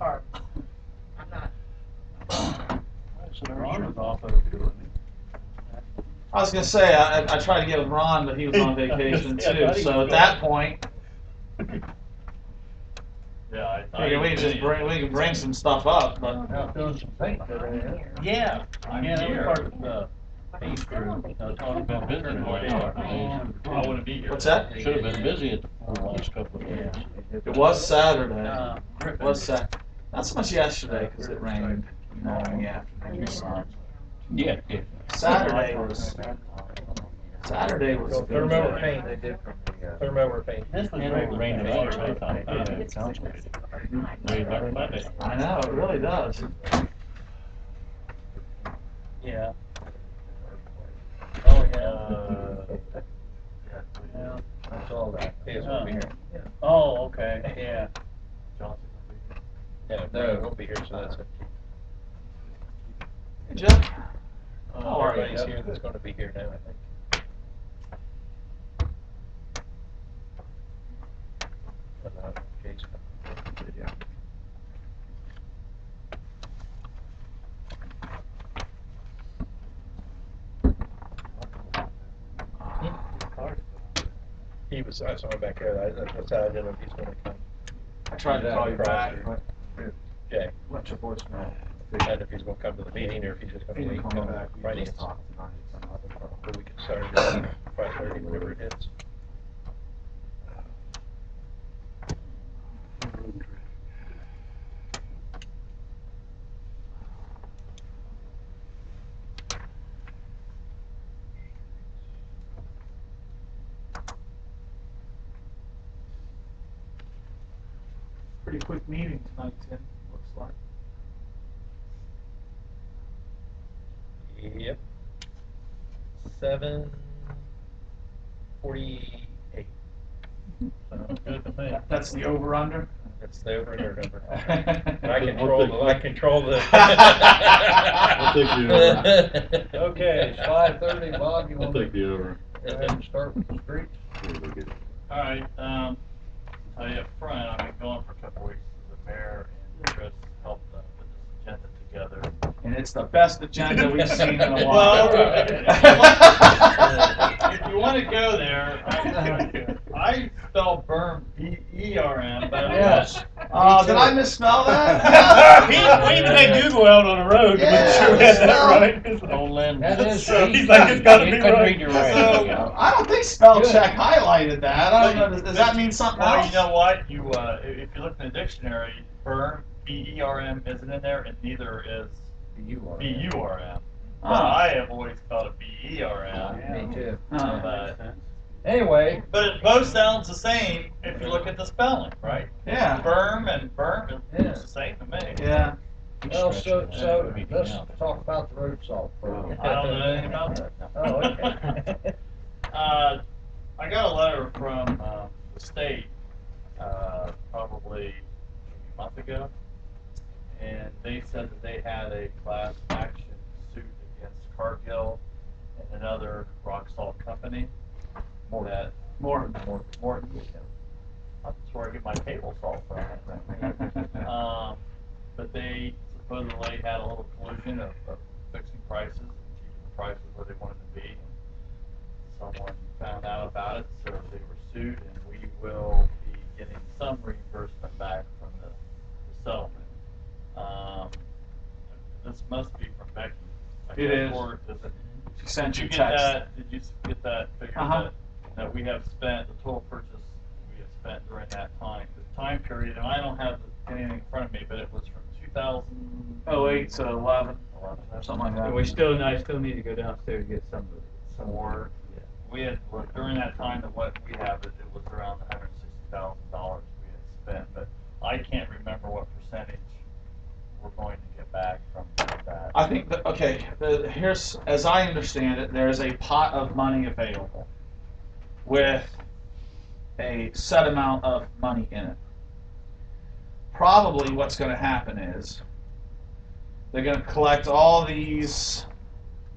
Or, I'm not. Ron was off of it too, wasn't I was gonna say I tried to get with Ron, but he was on vacation Yeah, I too. thought he So was at that going. point, Yeah, I figure we can bring some stuff up, but Yeah, doing some paint today. Yeah, I'm here. Heath crew. Talking about visiting last I wouldn't be here. What's that? Should have been busy at the last couple of days. It was Saturday. It Griffin. was Saturday. Not so much yesterday because it rained, in the afternoon. Sun. Yeah. Saturday was a good Thermometer day. paint. Thermometer paint. This was rained a lot of time. Council meeting. Rained every Monday. I know, it really does. Yeah. Oh, yeah. Yeah. That's all that. Yes, we'll be here. Oh, okay, yeah. Yeah, no, we'll be here, so that's it. Hey, Jeff. How are you? Everybody's here that's gonna be here now, I think. He was, I saw him back there, that's how I didn't know if he's gonna come. I tried to call you back, but Jay, went to voicemail. I don't know if he's gonna come to the meeting or if he's just gonna wait and come back. Finance. But we can start at 5:30, whenever it hits. Pretty quick meeting tonight, Tim, looks like. Yep. 7:48. Sounds good to me. That's the over-under? That's the over and under number. I I control the. I'll take the over. Okay, it's 5:30, Bob, you I'll want take to the over. go ahead and start with the streets? All right, tell you up front, I've been gone for a couple weeks. The mayor and Chris helped put this agenda together. And it's the best agenda we've seen in a Well, while. if you want to go there, I spell berm B-E-R-M, but Yes. Did I misspell that? we even had Google out on the road to make sure we had that right. Don't lend. That is So Heath. he's like, it's got to He be couldn't right. read your writing, So, you know. I don't think spell check highlighted that. I don't know. Does that mean something well, else? you know what? You if you look in the dictionary, berm B-E-R-M isn't in there, and neither is B-U-R-M. But I have always called it B-E-R-M. Me too. But Anyway. it both sounds the same if you look at the spelling, right? Yeah. Berm and berm is the same to me. Yeah. Well, so let's talk about the road salt program. I don't know anything about that. Oh, okay. I got a letter from the state probably a month ago, and they said that they had a class action suit against Cargill and another rock salt company. Morton. That's where I get my table salt from. But they supposedly had a little collusion of fixing prices and keeping the prices where they wanted to be. Someone found out about it, so they were sued, and we will be getting some reimbursement back from the settlement. This must be from Becky. It is. She sent you a text. Did you get that figure that we have spent, the total purchase we have spent during that time? The time period, and I don't have anything in front of me, but it was from 2008 to 11, something like that. And I still need to go downstairs and get some more. We had, during that time, that what we have, it was around $160,000 we had spent, but I can't remember what percentage we're going to get back from that. I think that, okay, here's, as I understand it, there is a pot of money available with a set amount of money in it. Probably what's going to happen is they're going to collect all these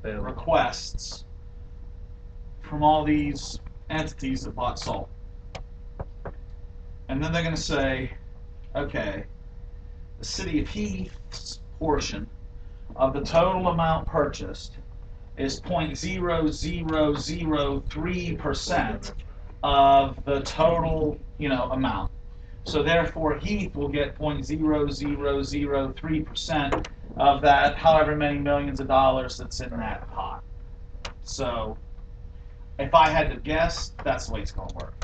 requests from all these entities that bought salt. And then they're going to say, okay, the city of Heath's portion of the total amount purchased is 0.0003% of the total, amount. So therefore, Heath will get 0.0003% of that, however many millions of dollars that's in that pot. So, if I had to guess, that's the way it's going to work.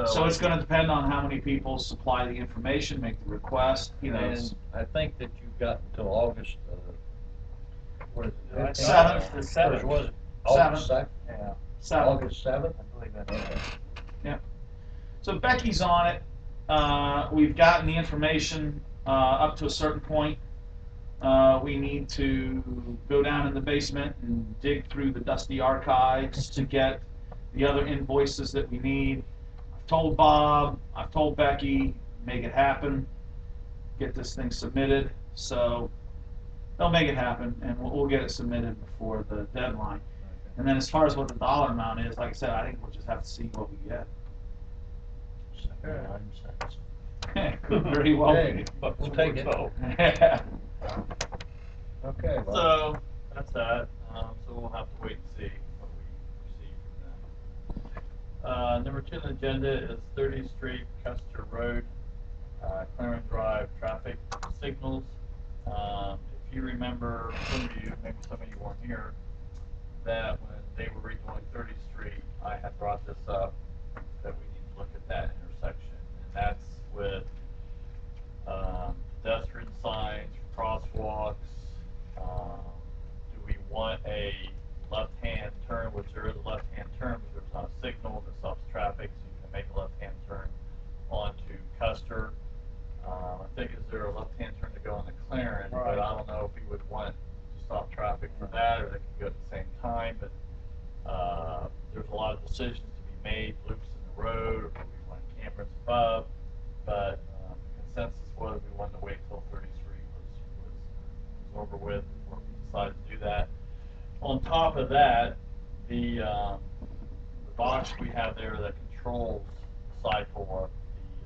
So it's going to depend on how many people supply the information, make the request. And I think that you've got until August, what is it? I think Seventh. it's the 7th. Was it August 2nd? Yeah, August 7th? I believe that's right. So Becky's on it. We've gotten the information up to a certain point. We need to go down in the basement and dig through the dusty archives to get the other invoices that we need. I've told Bob, I've told Becky, make it happen, get this thing submitted. So they'll make it happen, and we'll get it submitted before the deadline. And then as far as what the dollar amount is, like I said, I think we'll just have to see what we get. 79 cents. Could very well Okay, be. but we'll take it. Yeah. Okay, well, So that's that. So we'll have to wait and see what we receive from them. Number 2 on the agenda is 30th Street, Custer Road, Clarence Drive traffic signals. If you remember, some of you, maybe some of you weren't here, that when they were redoing 30th Street, I had brought this up that we need to look at that intersection, and that's with pedestrian signs, crosswalks. Do we want a left-hand turn, which there is a left-hand turn, but there's not a signal that stops traffic, so you can make a left-hand turn onto Custer. I think is there a left-hand turn to go on the Clarence, but I don't know if we would want to stop traffic for that, or they could go at the same time. But there's a lot of decisions to be made, loops in the road, or do we want cameras above. But the consensus was we wanted to wait till 30th Street was over with before we decided to do that. On top of that, the box we have there that controls the cycle of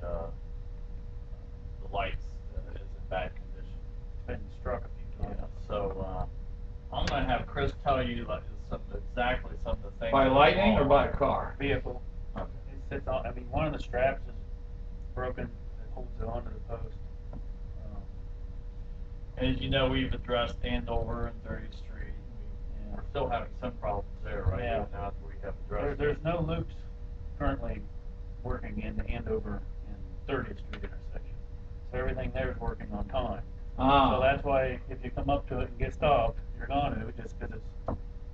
the lights is in bad condition. It's been struck a few times. Yeah, so I'm going to have Chris tell you exactly some of the things. By that are lightning or wrong by a there. car? Vehicle. Okay. It sits on, one of the straps is broken, it holds it onto the post. And as you know, we've addressed Andover and 30th Street. We're still having some problems there, right? Yeah. Even now that we have addressed There's it. no loops currently working in Andover and 30th Street intersection. So everything there is working on time. So that's why if you come up to it and get stopped, you're going to, just because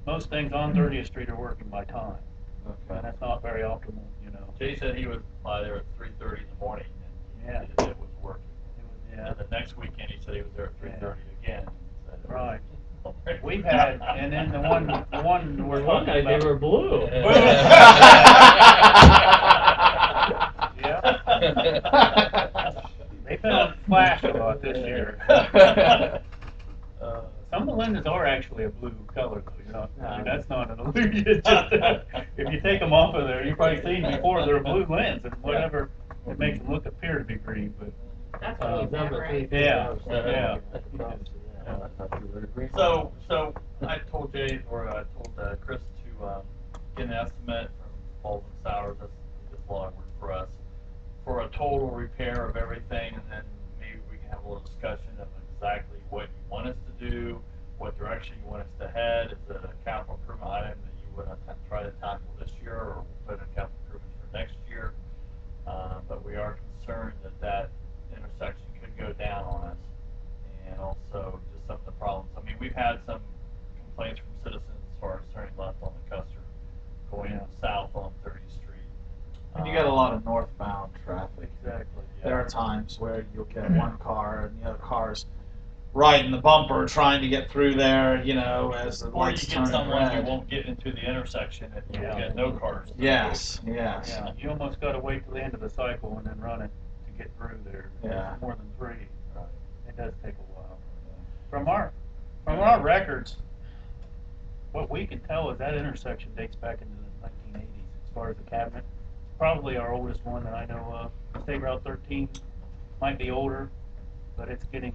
most things on 30th Street are working by time. Okay. And that's not very optimal, Jay said he was by there at 3:30 in the morning, and it was working. And the next weekend, he said he was there at 3:30 again. And said, Right. We've had, and then the one we're One talking guy about. they were blue. Yeah. They've been on flash a lot this year. Some of the lenses are actually a blue color, though. That's not an illusion. It's just if you take them off of there, you've probably seen before they're a blue lens, and whatever it makes them appear to be green. But That's what we said, right? Yeah. So I told Jay, or I told Chris to get an estimate from Baldwin Sowers, that's just a lot of work for us, for a total repair of everything, and then maybe we can have a little discussion of exactly what you want us to do, what direction you want us to head. Is it a capital improvement item that you want to try to tackle this year, or put in capital improvements for next year? But we are concerned that intersection could go down on us, and also just some of the problems. I mean, we've had some complaints from citizens as far as turning left on the Custer, going south on 30th Street. And you get a lot of northbound traffic. Exactly. Yeah. There are times where you'll get one car and the other car's right in the bumper trying to get through there, as the Or you lights get turn someone who red. won't get into the intersection if you get no cars. Yes. yeah, you almost got to wait till the end of the cycle and then run it to get through there. Yeah. More than 3. Right. It does take a while. From our records, what we can tell is that intersection dates back into the 1980s as far as the cabinet. Probably our oldest one that I know of. State Route 13 might be older. but it's getting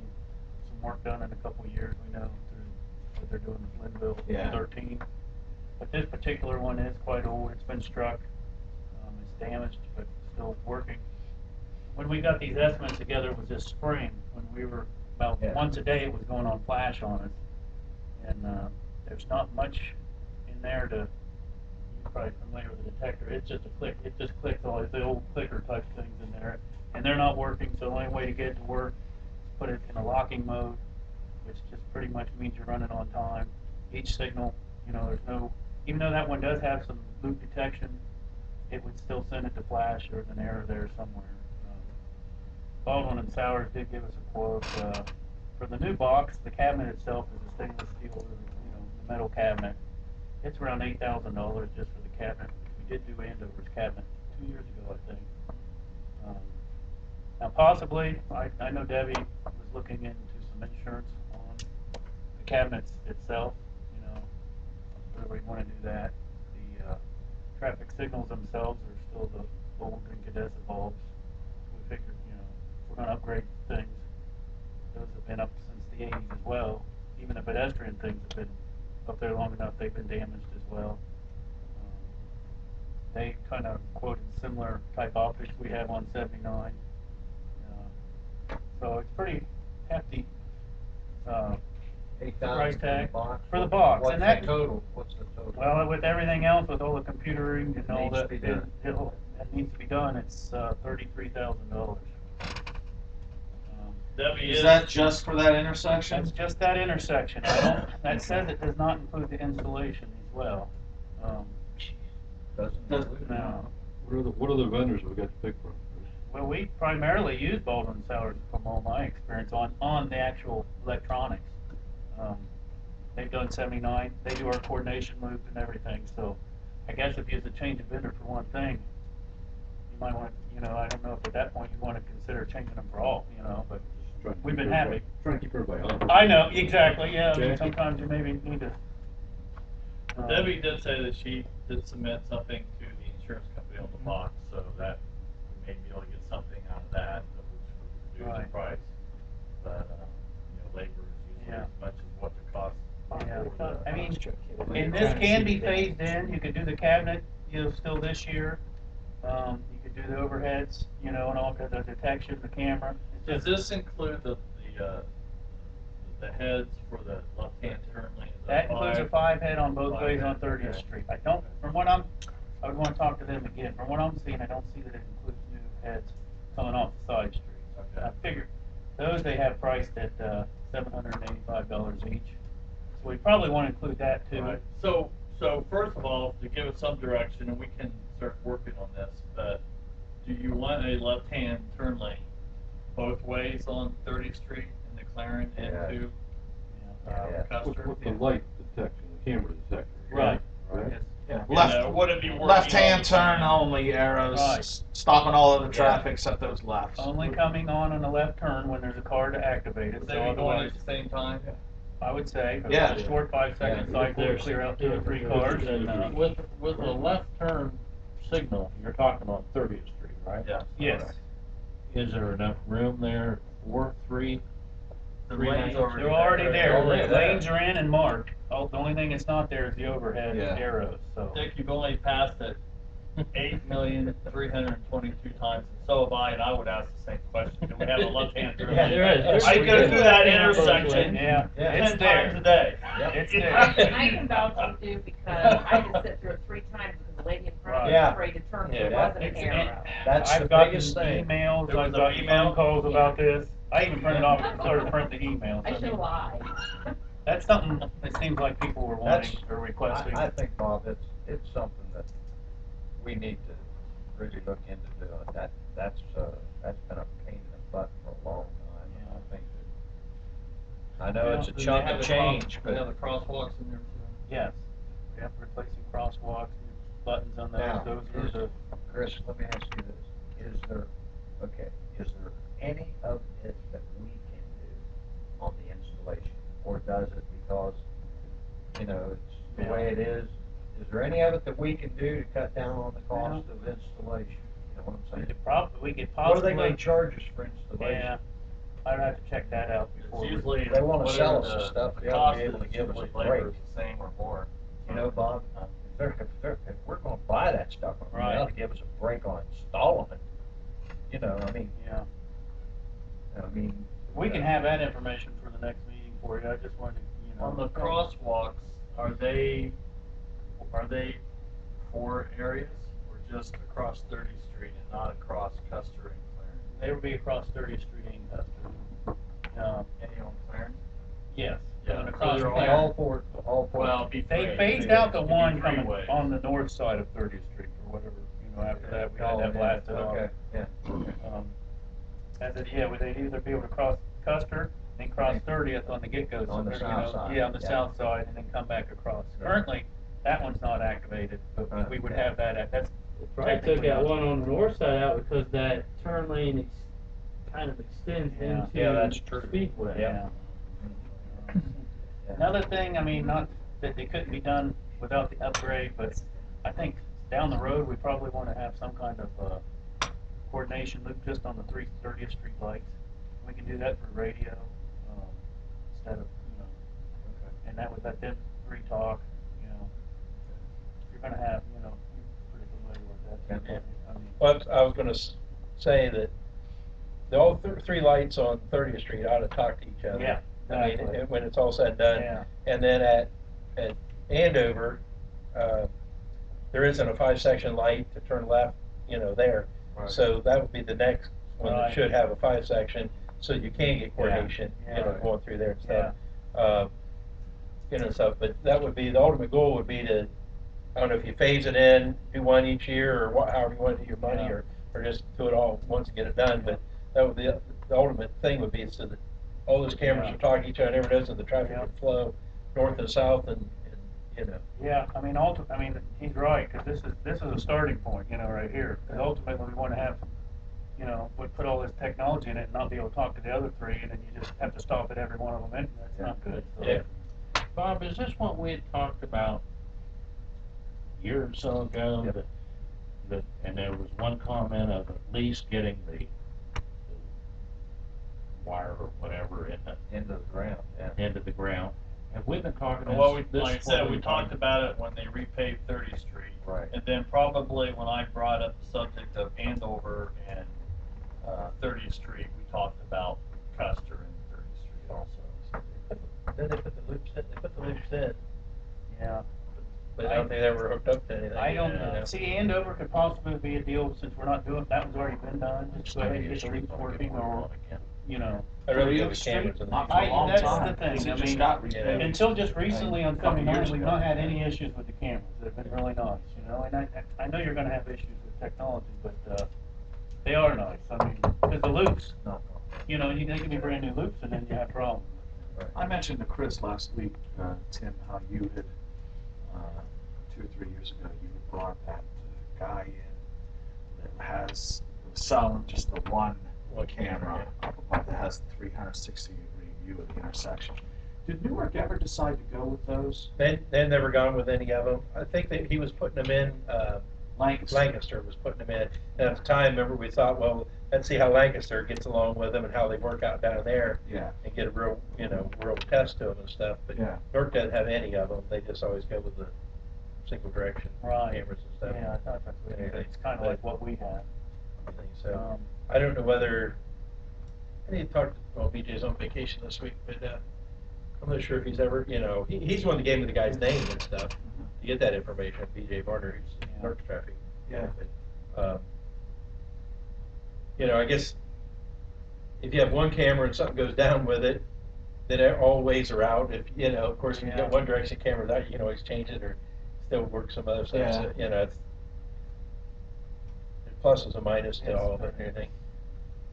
some work done in a couple of years, we know, through what they're doing with Linville Yeah. 13. But this particular one is quite old, it's been struck, it's damaged, but still working. When we got these estimates together, it was this spring, when we were, about once a day, it was going on flash on us. And there's not much in there to, you're probably familiar with the detector, it's just a click, it just clicks all the old clicker type things in there. And they're not working, so the only way to get it to work is put it in a locking mode, which just pretty much means you're running on time. Each signal, there's no, even though that one does have some loop detection, it would still send it to flash. There's an error there somewhere. Baldwin and Sowers did give us a quote. For the new box, the cabinet itself is a stainless steel, the metal cabinet. It's around $8,000 just for the cabinet. We did do Andover's cabinet 2 years ago, I think. Now possibly, I know Debbie was looking into some insurance on the cabinets itself, whether we want to do that. The traffic signals themselves are still the old incandescent bulbs. We figured, if we're going to upgrade things, those have been up since the 80s as well. Even the pedestrian things have been up there long enough, they've been damaged as well. They kind of quoted similar type optics we have on 79. So it's pretty hefty price tag for the box. What's and the total? Well, with everything else, with all the computering and all that, That needs to be done, it's $33,000. Debbie Is that just for that intersection? That's just that intersection. That says it does not include the installation as well. No. What other vendors have we got to pick from? Well, we primarily use Baldwin Sellers from all my experience on the actual electronics. They've done 79. They do our coordination loop and everything. So I guess if you have to change a vendor for one thing, you might want, I don't know if at that point you want to consider changing them for all, but we've been happy. Trying to keep everybody honest. I know, exactly, yeah. I mean, Okay. sometimes you maybe need to. Debbie did say that she did submit something to the insurance company on the box, so that we may be able to get something out of that, which would reduce the price. But labor is usually as much as what the cost. Yeah, I mean, and this can be phased in. You could do the cabinet, still this year. You could do the overheads, and all the detection, the camera. Does this include the heads for the left-hand turn lane? That includes a 5 head on both ways on 30th Street. I would want to talk to them again. From what I'm seeing, I don't see that it includes new heads coming off the side streets. Okay. I figured those they have priced at $785 each. So we probably want to include that too. Right. So first of all, to give us some direction, and we can start working on this, but do you want a left-hand turn lane both ways on 30th Street and the McLaren into Custer? With the light detection, the camera detector. Right. Right. Yeah. Would it be working Left-hand all the turn time? only arrows, Right. stopping all of the traffic except those lefts. Only coming on a left turn when there's a car to activate it. Would So they be going otherwise, at the same time? I would say, Yeah. a short 5-second cycle to clear out 2 or 3 cars. And, With a left turn signal, you're talking on 30th Street, right? Yeah. yes, Is there enough room there for 3? The lane's already they're already there. Already The lanes are in and marked. Oh, the only thing that's not there is the overhead Yeah. arrows. So. Dick, you've only passed it 8,322 times, and so have I, and I would ask the same question. Do we have a left-hand turn? Yeah, there is. I go through that intersection Yeah, it's 10 there. times a day. It's there. I can vouch for you because I had to sit through it 3 times because the lady in front of me Yeah. was afraid to turn, Yeah. there wasn't an It's- arrow. That's I've the gotten biggest thing. emails, There was I've an gotten email? phone calls about this. I even printed off and started printing the emails. I should have lied. That's something it seems like people were wanting or requesting. I think, Bob, it's something that we need to really look into doing. That's been a pain in the butt for a long time, and I think that, I know it's a Do they chunk have of the change, they have but the crosswalks in there too? Yes, we have replacing crosswalks, and buttons on now, those. Those are the. Chris, let me ask you this. Is there any of it that we can do on the installation? Or does it because, it's the way it is? Is there any of it that we can do to cut down on the cost of installation? You know what I'm saying? We could What are possibly. they gonna charge us for installation? Yeah, I'd have to check that out It's before. we- usually, They wanna sell whatever us the stuff, the they ought to cost be able to is give us a usually labor break. is the same or more. You know, Bob, if we're gonna buy that stuff, I mean, they Right. ought to give us a break on installing it. You know, I mean, Yeah, we can have that information for the next meeting for you, I just wanted to, you know. On the crosswalks, are they 4 areas or just across 30th Street and not across Custer and Clarendon? They would be across 30th Street and Custer. Any on Clarendon? Yes. Yeah, And so across they're Clarendon. all four. Well, be They three. phased out the It'd be one 3 coming ways. on the north side of 30th Street or whatever, you know, after that, we had that blasted off. Okay, yeah. As it, yeah, would they either be able to cross Custer and cross 30th on the get-go? so On the they're, south you know, side, Yeah, on the yeah. south side, and then come back across. Yeah. Currently, that one's not activated, but we would have that, that's Probably took technically that not- one on the north side out because that turn lane kind of extends Yeah. into Yeah, that's true. Speedway. Yeah. Another thing, I mean, not that they couldn't be done without the upgrade, but I think down the road, we probably want to have some kind of coordination loop just on the 30th Street lights. We can do that for radio, instead of, you know, and that would let them talk, you know. You're gonna have, you know, you're pretty familiar with that. Yeah. I mean, Well, I was gonna say that all 3 lights on 30th Street ought to talk to each other. Yeah, I mean, exactly. when it's all said and done. Yeah. And then at Andover, there isn't a 5-section light to turn left, you know, there. Right. So that would be the next one that Right. should have a 5-section, so you can get coordination, Yeah. you know, Yeah. going through there and stuff. You know, stuff, but that would be, the ultimate goal would be to, I don't know if you phase it in, do one each year, or however you want to do your money, Yeah. or just do it all once and get it done, but that would be, the ultimate thing would be so that all those cameras Yeah. are talking to each other, and everyone knows that the traffic Yeah. can flow north and south, and, you know. Yeah, I mean, he's right, because this is a starting point, you know, right here. Because ultimately, we want to have, you know, we put all this technology in it and not be able to talk to the other 3, and then you just have to stop at every one of them, and that's not good. So. Yeah. Bob, is this what we had talked about a year or so ago? Yep. And there was one comment of at least getting the wire or whatever Into the ground, yeah. into the ground. And we've been talking Well, this like I is said, what we we've talked about it when they repaved 30th Street. Right. And then probably when I brought up the subject of Andover and 30th Street, we talked about Custer and 30th Street also. Then they put the loops in, Yeah. but I don't think they were hooked up to anything. I don't you know. see Andover could possibly be a deal since we're not doing, that one's already been done. Just go ahead and get the loops working, or, you know. I'd rather go 30th with cameras than Not the for a long that's time. the thing, because it I just mean, got you know, repaved. Until just recently on Couple 79, years we've ago. not had any issues with the cameras. They've been really nice, you know, and I know you're gonna have issues with technology, but, they are nice. I mean, because the loops, No, you know, they can be brand new loops and then you have problems. I mentioned to Chris last week, Tim, how you had, 2 or 3 years ago, you had brought that guy in that has selling just the one camera up above that has the 360-degree view of the intersection. Did Newark ever decide to go with those? They've never gone with any of them. I think that he was putting them in, Lancaster was putting them in. And at the time, remember, we thought, well, let's see how Lancaster gets along with them and how they work out down there. Yeah. And get a real, real test to them and stuff. But Yeah. Newark doesn't have any of them. They just always go with the single direction Right. cameras and stuff. Yeah, I thought that's what it is. It's kind of like what we have. So I don't know whether, I need to talk to, well, BJ's on vacation this week, but I'm not sure if he's ever, he's the one that gave me the guy's name and stuff to get that information, BJ Varner, who's Yeah. North Traffic. Yeah. But, I guess if you have one camera and something goes down with it, then all ways are out. If, of course, if you Yeah. got one direction camera out, you can always change it or still work some other stuff. Yeah. So, it's pluses and minuses to Yes. all of it and everything.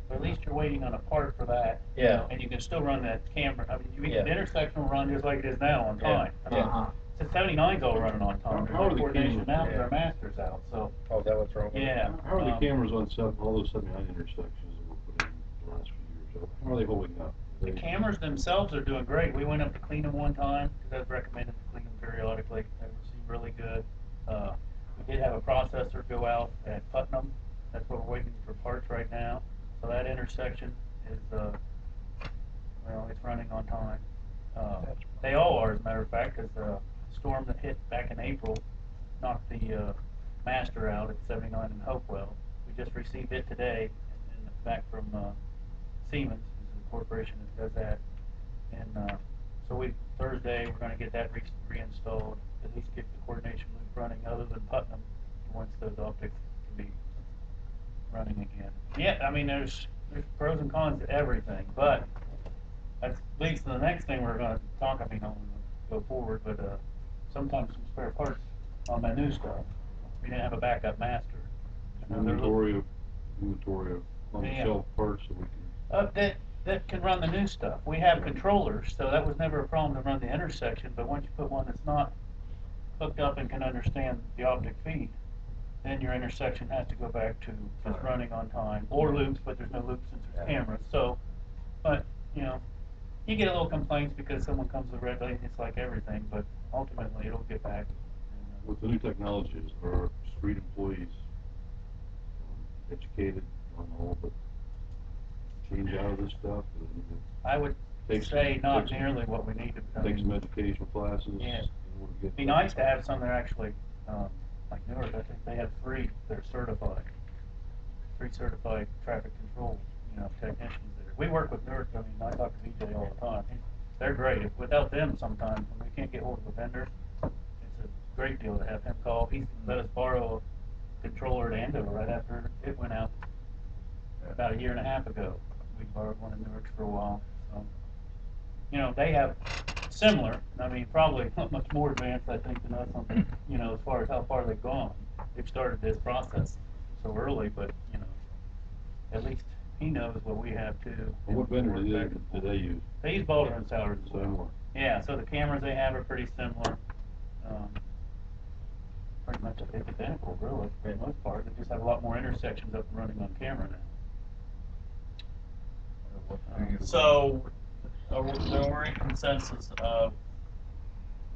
But at least you're waiting on a part for that. you Yeah. know, And you can still run that camera. I mean, Yeah. the intersection will run just like it is now on Yeah. time. I mean, Uh-huh. since 79's all running on time. There's How are no the coordination cameras? now because Yeah. our master's out, so, Oh, is that what's wrong with it? yeah. How are the cameras on all those 79 intersections that were put in the last few years? How are they holding up? The cameras themselves are doing great. We went up to clean them one time, because I was recommended to clean them periodically. They seem really good. We did have a processor go out at Putnam. That's what we're waiting for parts right now. So that intersection is Well, it's running on time. They all are, as a matter of fact, because the storm that hit back in April knocked the master out at 79 in Hopewell. We just received it today, and back from Siemens, which is the corporation that does that. And so Thursday, we're going to get that reinstalled, at least get the coordination loop running, other than Putnam, once those optics can be running again. Yeah, I mean, there's pros and cons to everything, but that leads to the next thing we're going to talk. I mean, I'll go forward, but sometimes some spare parts on that new stuff. We didn't have a backup master. You know, Inventory of on the Yeah. shelf parts so we can. that can run the new stuff. We have controllers, so that was never a problem to run the intersection, but once you put one that's not hooked up and can understand the optic feed, then your intersection has to go back to just running on time, or loops, but there's no loops since there's cameras. So, but, you know, you get a little complaints because someone comes to the red light, it's like everything, but ultimately it'll get back. With the new technologies, are street employees educated on all the change out of this stuff? I would say not nearly what we need to. Take some educational classes. Yeah. In order to get It'd be nice to have some that are actually, like Newark, I think they have 3 that are certified. 3 certified traffic control, technicians there. We work with Newark, I mean, I talk to BJ all the time. They're great. Without them, sometimes, when we can't get hold of a vendor, it's a great deal to have him call. He let us borrow a controller at Andover right after it went out about a year and a half ago. We borrowed one in Newark for a while. So, they have similar, I mean, probably not much more advanced, I think, than us on, as far as how far they've gone. They've started this process so early, but, at least he knows what we have too. Well, what vendor do they use? They use Boulder and Sours as Same well. one. Yeah, so the cameras they have are pretty similar. Pretty much identical, really, for the most part. They just have a lot more intersections up and running on camera now. So, then we're in consensus of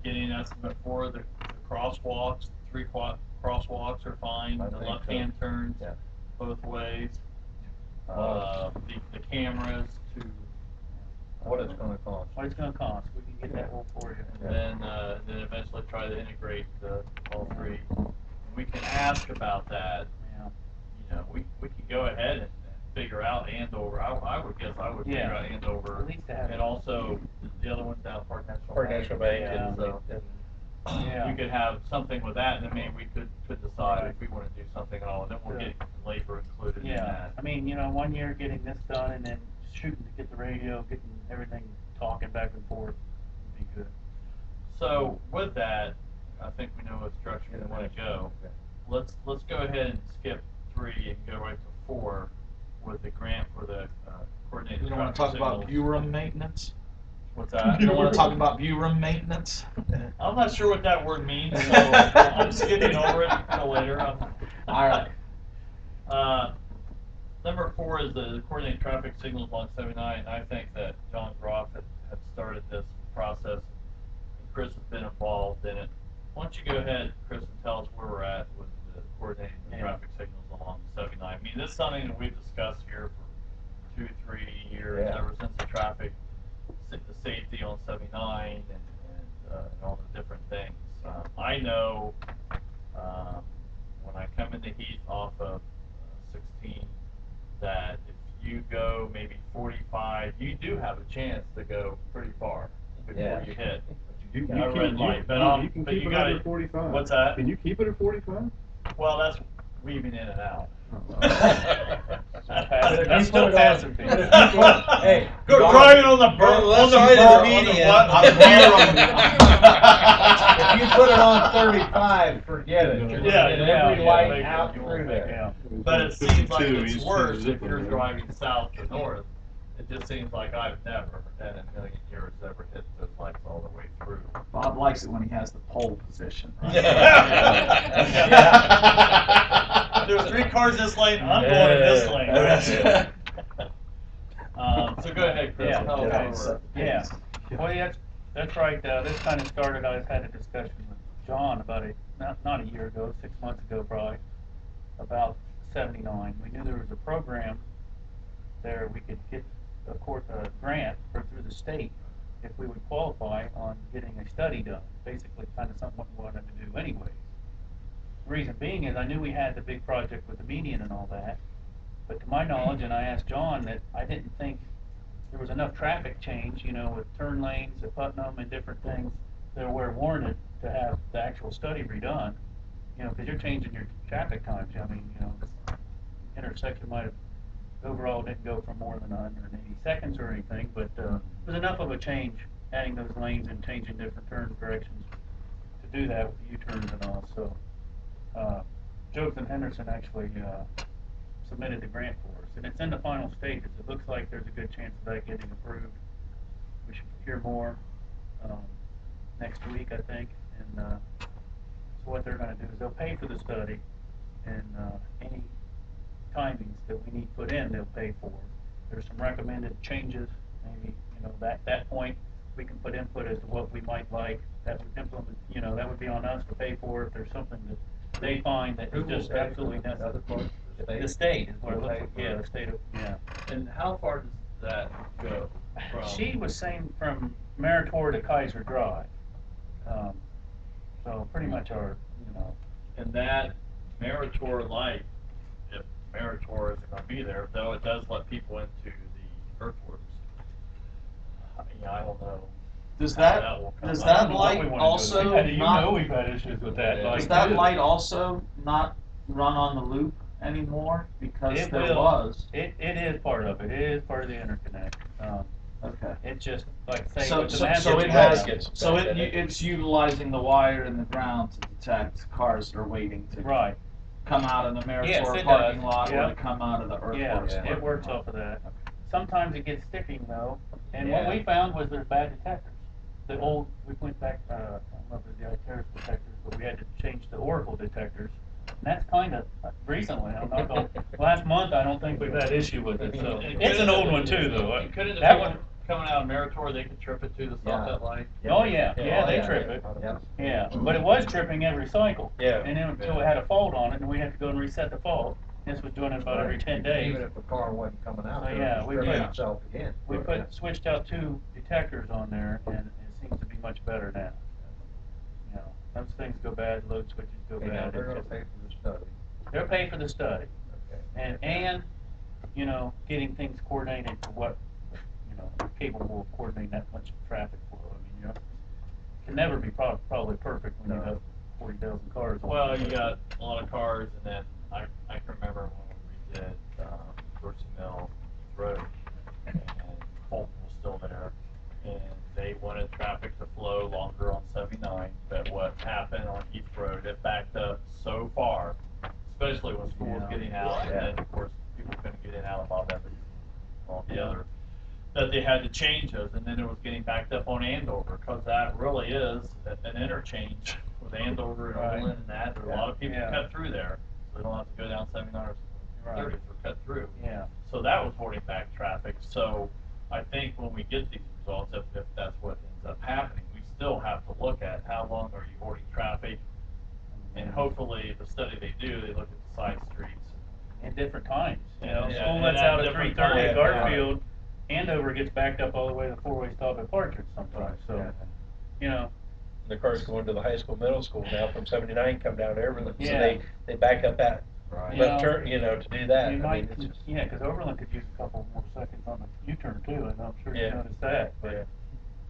getting an estimate for the crosswalks. 3 crosswalks are fine. I The think left-hand so. turns Yeah. both ways. The cameras to. What it's gonna cost. What it's gonna cost, we can get that whole for you. And then eventually try to integrate all 3. We can ask about that. Yeah. We could go ahead and figure out Andover. I would guess I would figure Yeah. out Andover, At least to have and also the other one's down Park National Park Bank. National Bank, Yeah, and, so Yeah. we could have something with that, and then maybe we could decide if we want to do something at all, and then we'll Yeah. get labor included in Yeah, that. I mean, 1 year getting this done and then shooting to get the radio, getting everything talking back and forth would be good. So with that, I think we know what direction we want to go. Let's go ahead and skip 3 and go right to 4 with the grant for the coordinated. You don't want to traffic talk about signals. view maintenance? What's that? You don't want to talk about view maintenance? I'm not sure what that word means, so I'm skipping over it until later. All right. Number 4 is the coordinated traffic signals along 79. I think that John Groff had started this process, and Chris has been involved in it. Why don't you go ahead, Chris, and tell us where we're at with the coordinating the traffic signals along 79. I mean, this is something that we've discussed here for 2-3 years, ever since the safety on 79 and all the different things. I know when I come into Heath off of 16, that if you go maybe 45, you do have a chance to go pretty far before you hit a red light. You can but keep you it gotta, under 45. What's that? Can you keep it at 45? Well, that's weaving in and out. That's still passing people. Hey, Go driving on the left side of the median. If you put it on 35, forget it. You're gonna get every light out through there. Yeah. But it seems like 52, it's he's worse if zipping you're there. driving south to north. It just seems like I've never, in a million years, ever hit those lights all the way through. Bob likes it when he has the pole position. Right? There's 3 cars this lane, I'm going in this lane. Right? So go ahead, Chris. Yeah, Tell us okay, where so- we're- yeah. Well, yeah, that's right. This kind of started, I had a discussion with John about not a year ago, 6 months ago probably, about 79. We knew there was a program there we could get a grant through the state if we would qualify on getting a study done. Basically, kind of something we wanted to do anyways. The reason being is I knew we had the big project with the median and all that, but to my knowledge, and I asked John, that I didn't think there was enough traffic change, with turn lanes at Putnam and different things that were warranted to have the actual study redone, because you're changing your traffic times. I mean, this intersection might have overall didn't go for more than 180 seconds or anything, but there's enough of a change adding those lanes and changing different turn directions to do that with the U-turns and all. So Jobs and Henderson actually submitted the grant for us, and it's in the final stages. It looks like there's a good chance of that getting approved. We should hear more next week, I think. And so what they're going to do is they'll pay for the study, and any timings that we need put in, they'll pay for. There's some recommended changes. Maybe that point we can put input as to what we might like. That would implement. That would be on us to pay for if there's something that they find that is just absolutely necessary. The state is what it looks like. Yeah, the state of, yeah. And how far does that go from? She was saying from Meritor to Kaiser Drive. So pretty much And that Meritor light, if Meritor isn't going to be there, though it does let people into the earthworks. I don't know. Does how that will come does out. that what we light wanna do. also You not know we've had issues with that. Yeah. light, does that too. light also not run on the loop anymore? Because It there will. was. It is part of it. It is part of the interconnect. Okay. It just, like I say, So, with the so, massive so it traffic, has, so it's utilizing the wire in the ground to detect cars that are waiting to right. come out of the Yes, Meritor it parking does. lot or Yeah. to come out of the Yeah, earthworks. it parking works lot. off of that. Okay. Sometimes it gets sticking though, and what Yeah. we found was there's bad detectors. The old, we went back, I don't know if it was the Iteris detectors, but we had to change the Oracle detectors. And that's kind of recently. I'm not going. Last month, I don't think we've had issue with it. So it's an old one too, though. And couldn't it That be one. coming out of Meritor, they could trip it to the soffit light? Oh yeah, yeah, they yeah. trip it. Yeah. Yeah, but it was tripping every cycle. Yeah. And then until it had a fault on it, and we had to go and reset the fault. This was doing it about every 10 days. Even if the car wasn't coming out, So, there, yeah, it was we tripping put- itself again. We switched out 2 detectors on there, and it seems to be much better now. Those things go bad, load switches go Okay, now bad. they're It's gonna just- pay for the study. They're paying for the study, Okay. and getting things coordinated to what capable of coordinating that much traffic flow. I mean, can never be probably perfect when you have 40,000 cars. on Well, it, you but- got a lot of cars, and then I can remember when we redid Dorsey Mill Road, and Fulton was still there, and they wanted traffic to flow longer on 79, but what happened on Heath Road, it backed up so far, especially when school was getting out, and then, of course, people couldn't get in and out of Bob Evans and all the other, that they had to change those, and then it was getting backed up on Andover, because that really is an interchange with Andover and Overland and that. There are a lot of people Yeah. cut through there, so they don't have to go down 79 or 30 or cut through. Yeah. So that was holding back traffic. So I think when we get these results, if that's what ends up happening, we still have to look at how long are you holding traffic, and hopefully the study they do, they look at the side streets. In different times. Yeah, School and lets at out at different 3:30 at times, yeah. Garfield. Andover gets backed up all the way to the 4-way stop at Partridge sometimes. So, The cars going to the high school, middle school now from 79 come down to Everland, so Yeah. they back up at Right. left turn, to do that. You I might, mean, it's just, because Overland could use a couple more seconds on the U-turn too, and I'm sure you Yeah. noticed that. But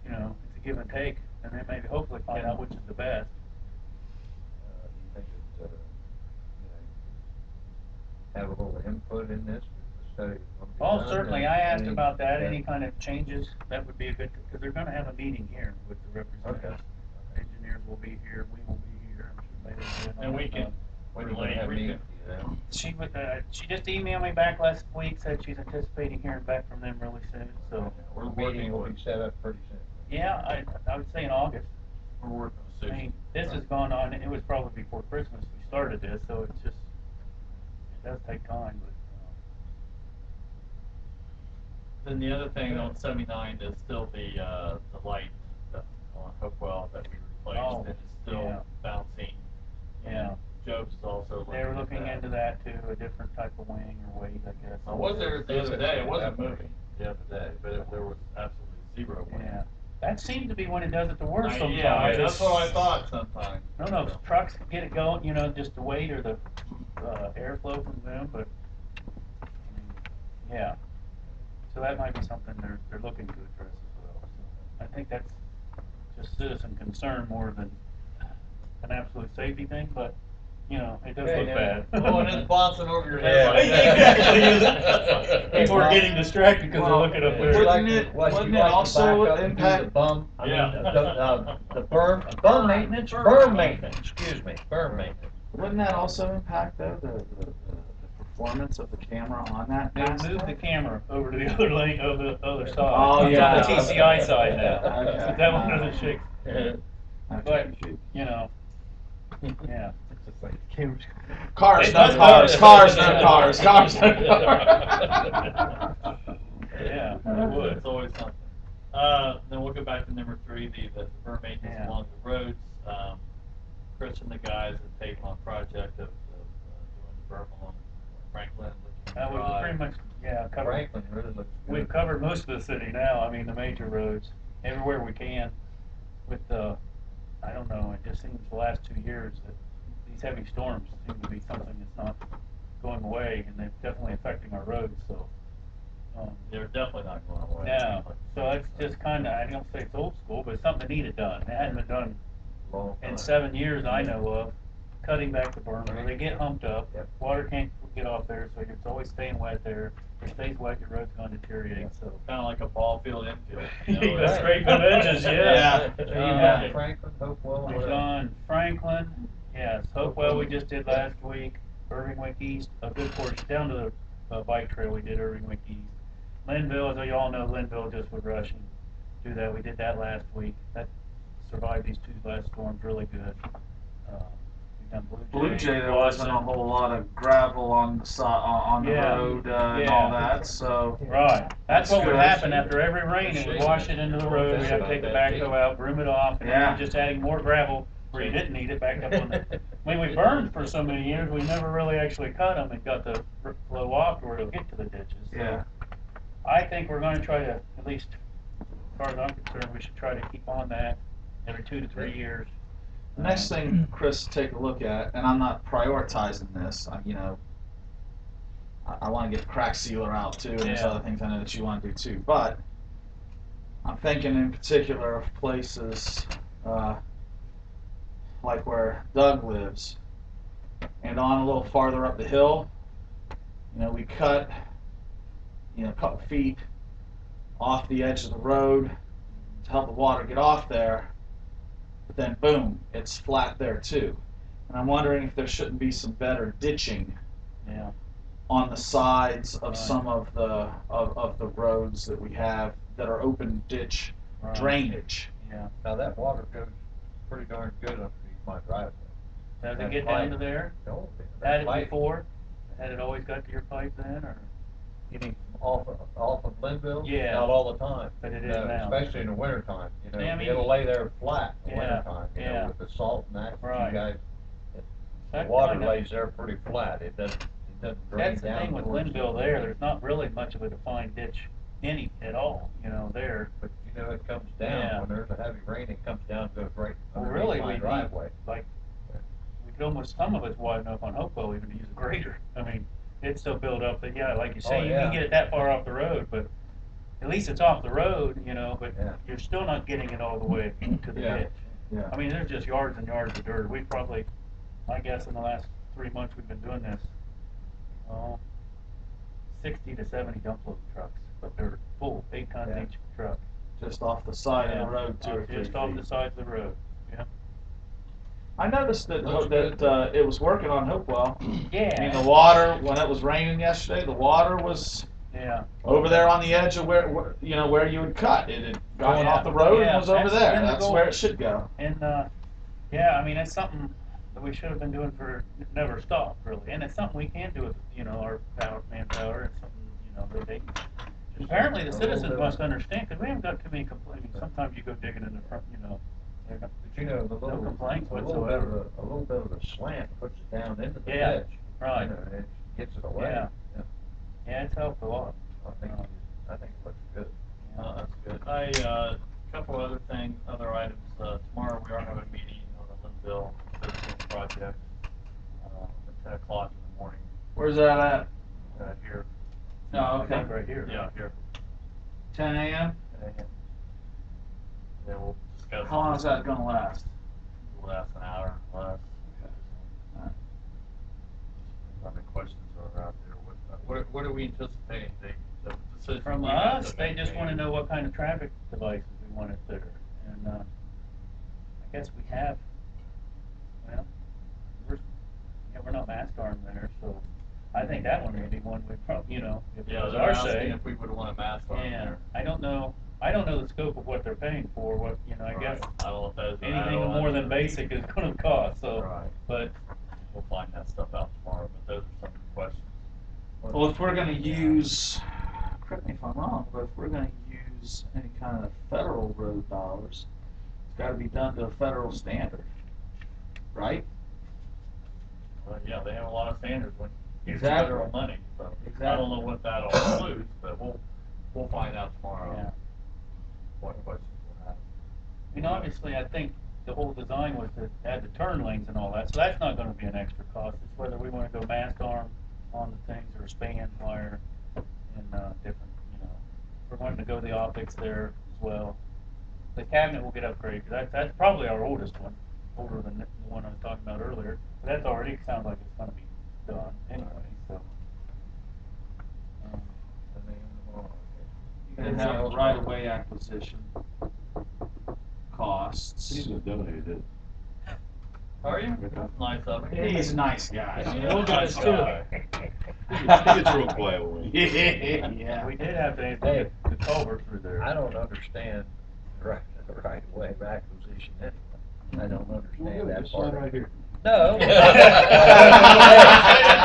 yeah. it's a give and take, and then maybe hopefully find out which is the best. Do you think that, have a little input in this, the study is gonna be done? Oh, certainly. and I asked any- about that. okay. Any kind of changes, that would be a good, because they're going to have a meeting here with the representatives. Engineers will be here, we will be here. I'm sure they will be. And we can When are you relay, gonna have we meetings, can, She just emailed me back last week, said she's anticipating hearing back from them really soon, so. we're The meeting working will with, be set up pretty soon. Yeah, I would say in August. we're working with I Susan. mean, this has gone on, it was probably before Christmas we started this, so it's just, it does take time, but. Then the other thing on 79 is still the light on Hopewell that we replaced, Oh, and it's still yeah. bouncing. Yeah. And Job's also looking They were at looking that. into that too, a different type of wing or weight, I guess. I was there the other day, it wasn't moving the other day. Yeah, that seems to be when it does it the worst sometimes. Yeah, that's It's- what I thought sometimes. I don't know if trucks can get it going, just the weight or the airflow from them, but yeah. So that might be something they're looking to address as well. So I think that's just citizen concern more than an absolute safety thing, but it does look bad. Well, when it's bouncing over your head Yeah. like that. Exactly, is it? People are getting distracted because they're looking up there. Wouldn't it also impact? The bum, Yeah. the berm maintenance, berm maintenance, excuse me, berm maintenance. Wouldn't that also impact though the performance of the camera on that? They mast moved the head? camera over to the other lane, over the other side. Oh, It's yeah, on the TCI okay. side now. Okay. So that one doesn't shake. Okay. But, yeah. Cars, They no must cars. have- Cars, no cars. Cars, no cars. Yeah, it would. It's always something. Then we'll go back to number 3, the berm maintenance Yeah. along the roads. Chris and the guys have taken on project of doing the berm along Franklin. That was Drive. pretty much, covered. Franklin really looks good. We've covered most of the city now, I mean, the major roads, everywhere we can. With I don't know, it just seems the last 2 years that these heavy storms seem to be something that's not going away, and they're definitely affecting our roads, so. They're definitely not going away. No, so it's just kinda, I don't say it's old school, but it's something that needed done. It hadn't been done Long in time. 7 years I know of, cutting back the berm, where they get humped up, Yep. water can't get off there, so it's always staying wet there. If it stays wet, your road's gonna deteriorate, so. Kind of like a ball field infield. You gotta scrape them edges, yeah. So you Yeah. got Franklin, Hopewell, We've whatever. done Franklin, yes, Hopewell we just did last week, Irving Wick East, a good portion, down to the bike trail we did Irving Wick East. Linville, as you all know, Linville just would rush and do that, we did that last week, that survived these 2 last storms really good. We've done Blue Jay, there wasn't a whole lot of gravel on the on the Yeah. road and Yeah. all that, so. Right, that's what would good. happen after every rain, it would wash it into the road, we'd have to take the backhoe out, broom it off, and then Yeah. you're just adding more gravel where you didn't need it back up on the. I mean, we burned for so many years, we never really actually cut them and got the flow off to where it'll get to the ditches. So Yeah. I think we're gonna try to, at least, as far as I'm concerned, we should try to keep on that every 2 to 3 years. The next thing, Chris, take a look at, and I'm not prioritizing this, I want to get the crack sealer out too, and there's Yeah. other things I know that you want to do too, but I'm thinking in particular of places like where Doug lives, and on a little farther up the hill, we cut, a couple feet off the edge of the road to help the water get off there, but then boom, it's flat there too. And I'm wondering if there shouldn't be some better ditching Yeah, on the sides of Right. some of the roads that we have that are open ditch right. drainage. Yeah, Now that water goes pretty darn good underneath my driveway. does it That get down pipe. to there? No, Had that it pipe, before? Had it always got to your pipe then, or? you mean off of Linville? Yeah. Not all the time. But it is No, now. especially in the wintertime, Yeah, I mean- it'll lay there flat in the Yeah, wintertime, yeah. with the salt and that. Right. You guys, the That water kinda- lays there pretty flat. It doesn't drain That's the down. thing with towards Linville the- there, there's not really much of a defined ditch at all, there. But it comes down, Yeah. when there's a heavy rain, it comes down, goes right Well, underneath really, my we need, driveway. like, we could almost, some of it's wide enough on Hopewell even to use a grader. I mean, it's so built up that, yeah, like you say, Oh, you yeah. can get it that far off the road, but at least it's off the road, but Yeah. you're still not getting it all the way to the Yeah. ditch. Yeah. I mean, there's just yards and yards of dirt. We've probably, I guess in the last 3 months we've been doing this, 60 to 70 dump load trucks, but they're full, 8 tons Yeah. each truck. Just off the side Yeah, of the road, 2 or 3 just off the feet. sides of the road, yeah. I noticed that Looks good. it was working on Hopewell. Yeah. I mean, the water, when it was raining yesterday, the water was Yeah. over there on the edge of where you would cut. It had gone Yeah. off the road Yeah, and was over that's there. been the That's goal. where it should go. And, yeah, I mean, it's something that we should have been doing for, never stopped, really. And it's something we can do with, our manpower. It's something, that they, apparently the citizens must understand, because we haven't got too many complaints. Sometimes you go digging in the front, they're not- But the little, no complaints a little whatsoever. a little bit of a slant puts it down into the Yeah, ditch. right. It gets it away. Yeah. Yeah, it's helped a lot. I think it looks good. That's good. Couple other things, other items. Tomorrow we are having a meeting on the Linville 13 project at 10 o'clock in the morning Where's that at? here. No, I okay. think right here. Yeah, here. 10 a.m. And then we'll discuss. How long is that gonna last? It'll last an hour or less. Alright. How many questions are out there? What are we anticipating? The decision From we have us, to they make just want to maybe? know what kind of traffic devices we want it there. And I guess we have, well, we're not mask armed there, so I think that one would be one we probably, if it Yeah, was they're our asking say. if we would want a mask on And there. I don't know the scope of what they're paying for, I guess Right. I don't know if that is an anything add-on more than or- basic is gonna cost, so. Right. But, We'll find that stuff out tomorrow, but those are some of the questions. Well, if we're gonna use, correct me if I'm wrong, but if we're gonna use any kind of federal road dollars, it's gotta be done to a federal standard, right? Well, yeah, they have a lot of standards when you use Exactly. federal money, so I Exactly. don't know what that all includes, but we'll find out tomorrow yeah. what questions we'll have. Obviously, I think the whole design was to add the turn lanes and all that, so that's not gonna be an extra cost. It's whether we wanna go mask arm on the things or span wire and, different, we're wanting to go the optics there as well. The cabinet will get upgraded, 'cause that's probably our oldest one, older than the one I was talking about earlier. But that's already, sounds like it's gonna be done anyway, so. You're gonna have the right-of-way acquisition costs. He's gonna donate it. Are you? That's nice of him. He's a nice guy. Real guys too. He gets real quiet when we. Yeah. We did have to Hey. put the culvert through there. I don't understand the right way of acquisition anyway. I don't understand that Just sign part. right here. No.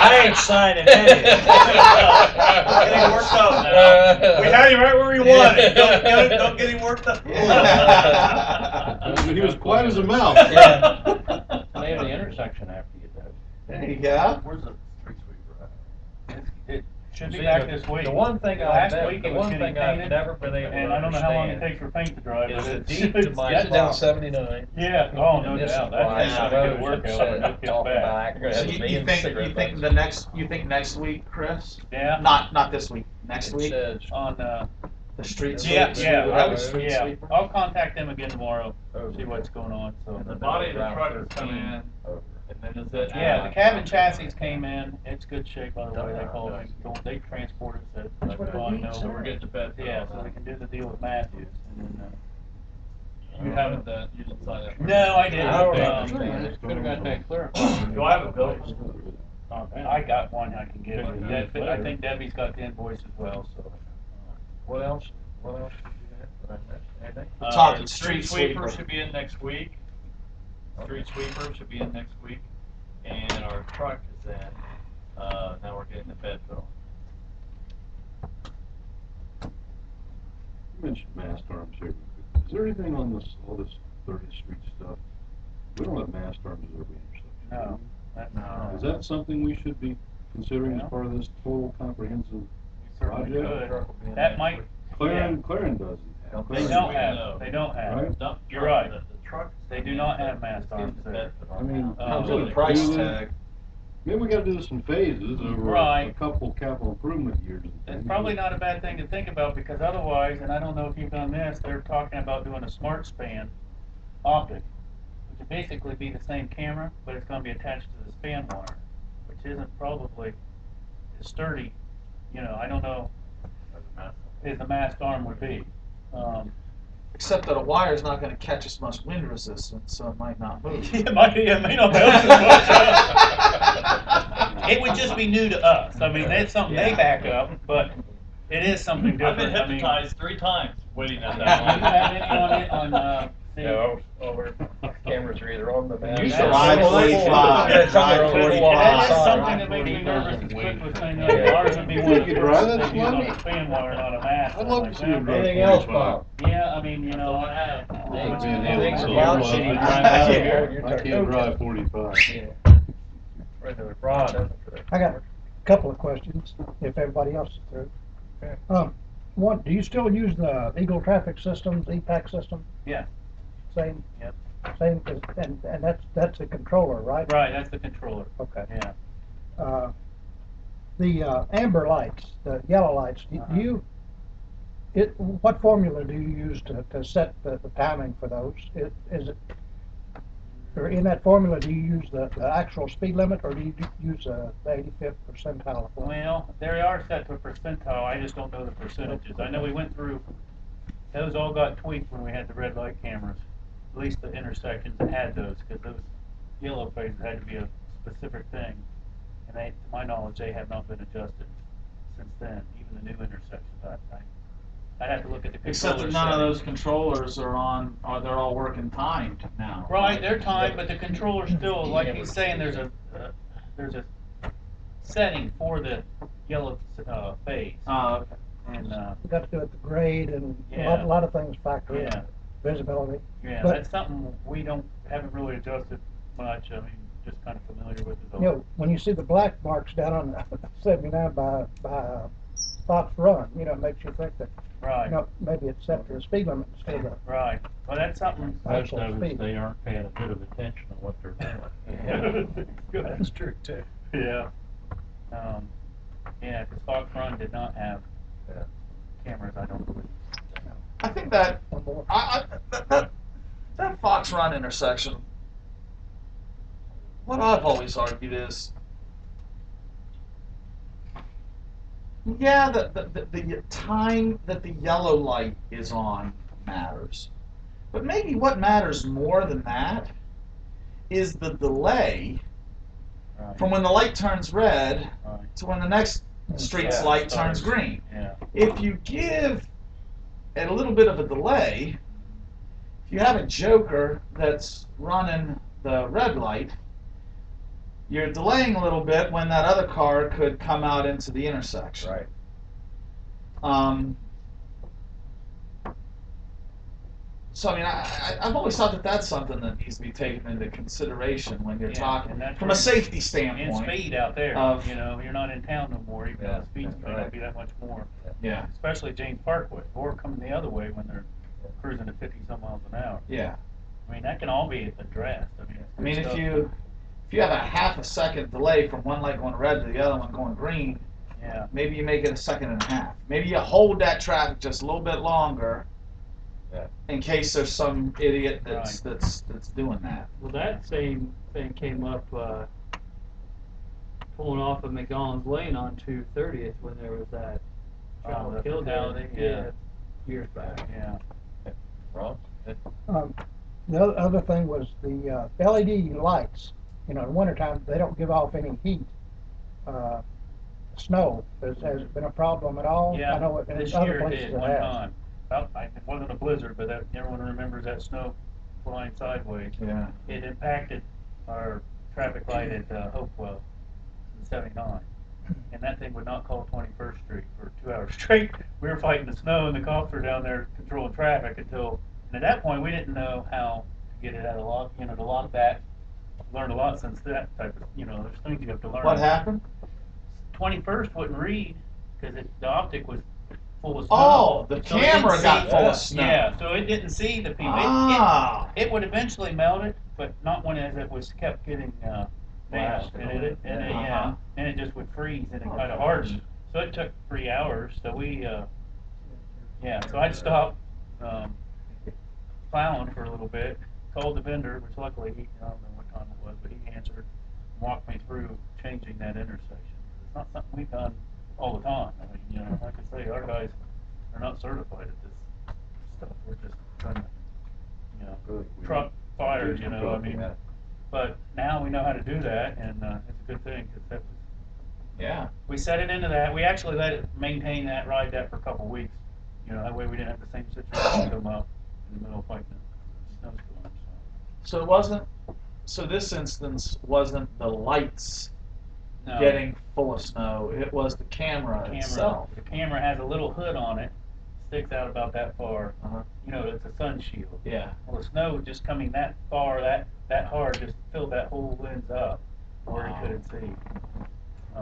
I ain't signing anything. Getting worked up now. We had you right where we wanted. Don't get him worked up. He was quiet as a mouse. Yeah. They have the intersection after you, though. There you go. Where's the street sweeper at? It should be See, back the- this week. The one thing Last I've, week the it was one getting thing I've painted, never been able to and I don't know how long it understand takes for paint to dry, is but the it's deed to my getting down there. 79. Yeah, oh, no And this doubt, is that's why just a good workout, but no kidding talking back. about So you think the next week, Chris? Yeah. Not this week. Next week. Says, On, The street yeah, sweeper. yeah, I the was, street yeah, sweeper. I'll contact them again tomorrow, see what's going on, so. And the body of the truck is coming in, and then is it? Yeah, the cabin chassis came in, it's good shape, by the way, they called me, they transported, said, That's what oh, it no, needs, So we're getting to bed. yeah, so we can do the deal with Matthews, and then, You haven't, you didn't sign that. No, I didn't. I don't Um, understand it. Could've got that clarified. Do I have a bill? I got one I can give you. Okay. I think Debbie's got the invoice as well, so. What else? What else did you have? Did I miss anything? Talking Street street sweeper sweeper. should be in next week. Street sweeper should be in next week, and our truck is in, now we're getting the bed bill. You mentioned mast arms here. Is there anything on this, all this 30th Street stuff? We don't have mast arms at every intersection. No, that's No. Is that something we should be considering Yeah. as part of this total comprehensive we certainly project? could. That might, Clarin doesn't have. they don't have, they don't have. Right? Dump You're truck, right. The truck. They do not have mast Getting arms the there. bed bill. I mean, Comes with with a a price do tag. Maybe we gotta do this in phases over Right. a couple capital improvement years and things. It's probably not a bad thing to think about, because otherwise, and I don't know if you've done this, they're talking about doing a smart span optic, which would basically be the same camera, but it's gonna be attached to the span wire, which isn't probably as sturdy, I don't know, as the mast arm would be. Except that a wire's not gonna catch as much wind resistance, so it might not move. It may not help as much. It would just be new to us. I mean, that's something they back up, but it is something I've different. been I mean, hypnotized 3 times waiting at do you that have one. any on it, the- No, over, cameras are either on the mast. You or- should ride 45, Yeah, it's on ride their own 45. That is side. something that makes me nervous, is quick with saying that Yeah. ours would be one of the You could drive first that they use on slow? a span wire, not a mast. I'd I'm love like, to see them well, drive Anything else, 45. Bob? Yeah, I mean, That's all I have. Hey, Being anything able for to Bob? drive Should he out drive out here. here? You're I our can't coach. drive 45. Yeah. Right there, Rod, over there. I got a couple of questions, if everybody else is through. Okay. do you still use the Eagle Traffic Systems, EPAC system? Yeah, Same? Yep. Same, and that's a controller, right? right, that's the controller. Okay. Yeah. The amber lights, the yellow lights, do Uh-huh. you, what formula do you use to set the timing for those? Is it, or in that formula, do you use the actual speed limit, or do you use the 85th percentile? Well, they are set to a percentile, I just don't know the percentages. I know we went through, those all got tweaked when we had the red light cameras. At least the intersections that had those, because those yellow phases had to be a specific thing. And they, to my knowledge, they have not been adjusted since then, even the new intersections. I'd have to look at the Except controller that none of those settings. controllers are on, or they're all working timed now. Right, they're timed, but the controller still, like he's saying, there's a setting for the yellow phase. Okay. And, You got to do it the grade and a Yeah. lot of things factor in, Yeah. visibility. yeah, But, that's something haven't really adjusted much. I mean, just kind of familiar with it all. you know, when you see the black marks down on 79 by Fox Run, you know, it makes you think that, Right. you know, maybe it's set to the speed limit instead of the Right. Well, that's something. Most actual of us, speed. they aren't paying a bit of attention to what they're doing. That's true too. Yeah. Yeah, because Fox Run did not have cameras, I don't believe. I think that that Fox Run intersection, what I've always argued is, yeah, the time that the yellow light is on matters. But maybe what matters more than that is the delay Right. from when the light turns red Right. to when the next street's Yeah, light sorry. turns green. Yeah. If you give it a little bit of a delay, if you have a joker that's running the red light, you're delaying a little bit when that other car could come out into the intersection. Right. So I mean, I've always thought that that's something that needs to be taken into consideration when you're Yeah, talking and that's from a where- safety And standpoint. speed out there, Of- you know, you're not in town no more, even though Yeah, the speed's that's may not right. be that much more. Yeah, Especially James Parkway, or coming the other way when they're cruising at 50 some miles an hour. yeah. I mean, that can all be addressed. I mean, it's I mean, good if stuff. you have a half a second delay from one light going red to the other one going green, Yeah. maybe you make it a second and a half. Maybe you hold that traffic just a little bit longer, Yeah. in case there's some idiot that's Right. that's doing that. Well, that same thing came up pulling off of McDonald's Lane on 230th when there was that Oh, child the killed there. fatality, yeah. Years back. Yeah. Ron? The other thing was the LED lights. You know, in the wintertime, they don't give off any heat. Snow, has it been a problem at all? Yeah, I know in this other year it places did it one has. time. Well, it wasn't a blizzard, but everyone remembers that snow flying sideways. Yeah. It impacted our traffic light at Hopewell in 79. And that thing would not call 21st Street for 2 hours straight. We were fighting the snow and the cops were down there controlling traffic and at that point we didn't know how to get it out of lock, to lock that. Learned a lot since that type of, there's things you have to learn. What happened? 21st wouldn't read because the optic was full of snow. Oh, the So it didn't camera got see- full of snow. Yeah, so it didn't see the people. Ah. It would eventually melt it, but not when it was kept getting damaged. Blasted. And it just would freeze and it Oh, kind of gosh. hardened. So it took 3 hours. So so I'd stop plowing for a little bit, called the vendor, which luckily I don't know what time it was, but he answered, and walked me through changing that intersection. It's not something we've done all the time. I mean, like I say, our guys are not certified at this stuff. We're just trying to, Good. truck fires, I mean. Yeah. But now we know how to do that, and it's a good thing, because Yeah. we set it into that. We actually let it maintain ride that for a couple of weeks. That way we didn't have the same situation come up in the middle of fighting a snowstorm. So it wasn't. So this instance wasn't the lights No. getting full of snow. It was the camera itself. The camera has a little hood on it, sticks out about that far. Uh-huh. It's a sun shield. Yeah. Well, the snow just coming that far, that hard, just filled that whole lens up where Wow. it couldn't see.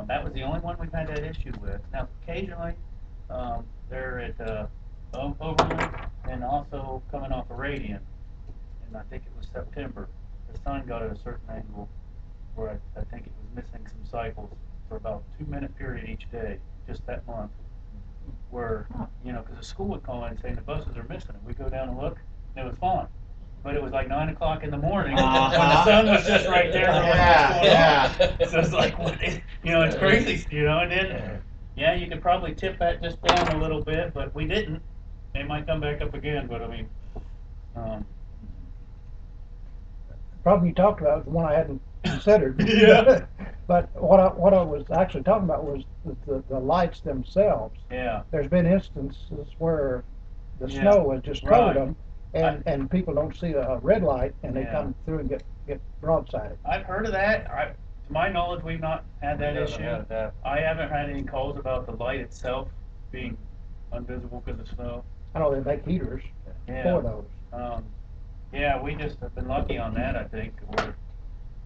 That was the only one we've had that issue with. Now, occasionally, They're at Overland and also coming off of Radiant. And I think it was September. The sun got at a certain angle where I think it was missing some cycles for about 2 minute period each day, just that month. Where, because the school would call in saying the buses are missing it. We go down and look, and it was fine. But it was like 9 o'clock in the morning when the sun was just right there. And Yeah, yeah. So it's like, it's crazy, and then, yeah, you could probably tip that just down a little bit, but we didn't. They might come back up again, but I mean, The problem you talked about is one I hadn't considered. Yeah. But what I was actually talking about was the lights themselves. yeah. There's been instances where the Yeah, snow has just covered right. them, and people don't see a red light, and they Yeah. come through and get broadsided. I've heard of that. To my knowledge, we've not had that We haven't issue. had that. I haven't had any calls about the light itself being invisible because of snow. I know they make heaters Yeah. for those. Yeah, we just have been lucky on that, I think. I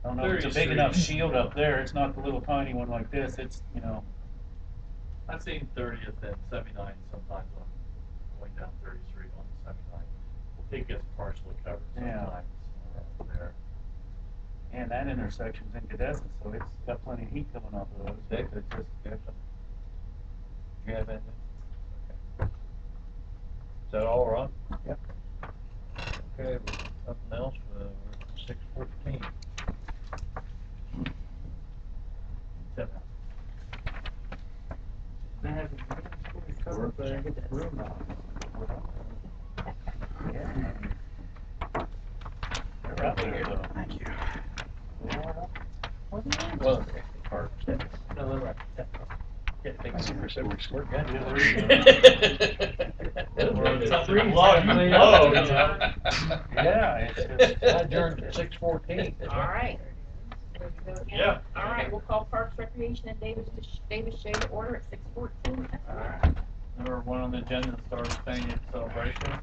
don't know if it's a 30th big enough Street. shield up there. It's not the little tiny one like this. It's, I've seen 30th and 79 sometimes on going down 30th Street on 79. It gets partially covered Yeah. sometimes there. and that intersection's incandescent, so it's got plenty of heat coming off of those. Dick, It's just, do you have anything? Okay. Is that all, Ron? Yep. Okay, nothing else, we're at 6:14. Tim. they have covered, but I get that room out. Yeah. They're out there, though. Thank you. Well, or, No, they're right. Yeah. Can't think of super separate squirt gun. Yeah, it's Adjourned at 6:14. All right. Ready to go again? Yeah. All right, we'll call Parks, Recreation, and Davis Shea to order at 6:14. Number one on the agenda, the Star Spangled Celebration.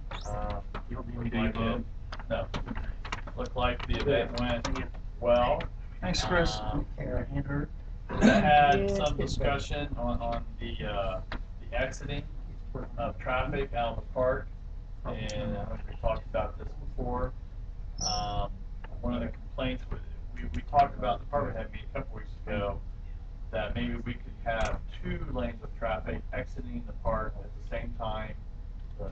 No. Looked like the event went well. Thanks, Chris. hand hurt. We had some discussion on the exiting of traffic out of the park, and I think we talked about this before. One of the complaints, we talked about, the department had me a couple weeks ago, that maybe we could have 2 lanes of traffic exiting the park at the same time.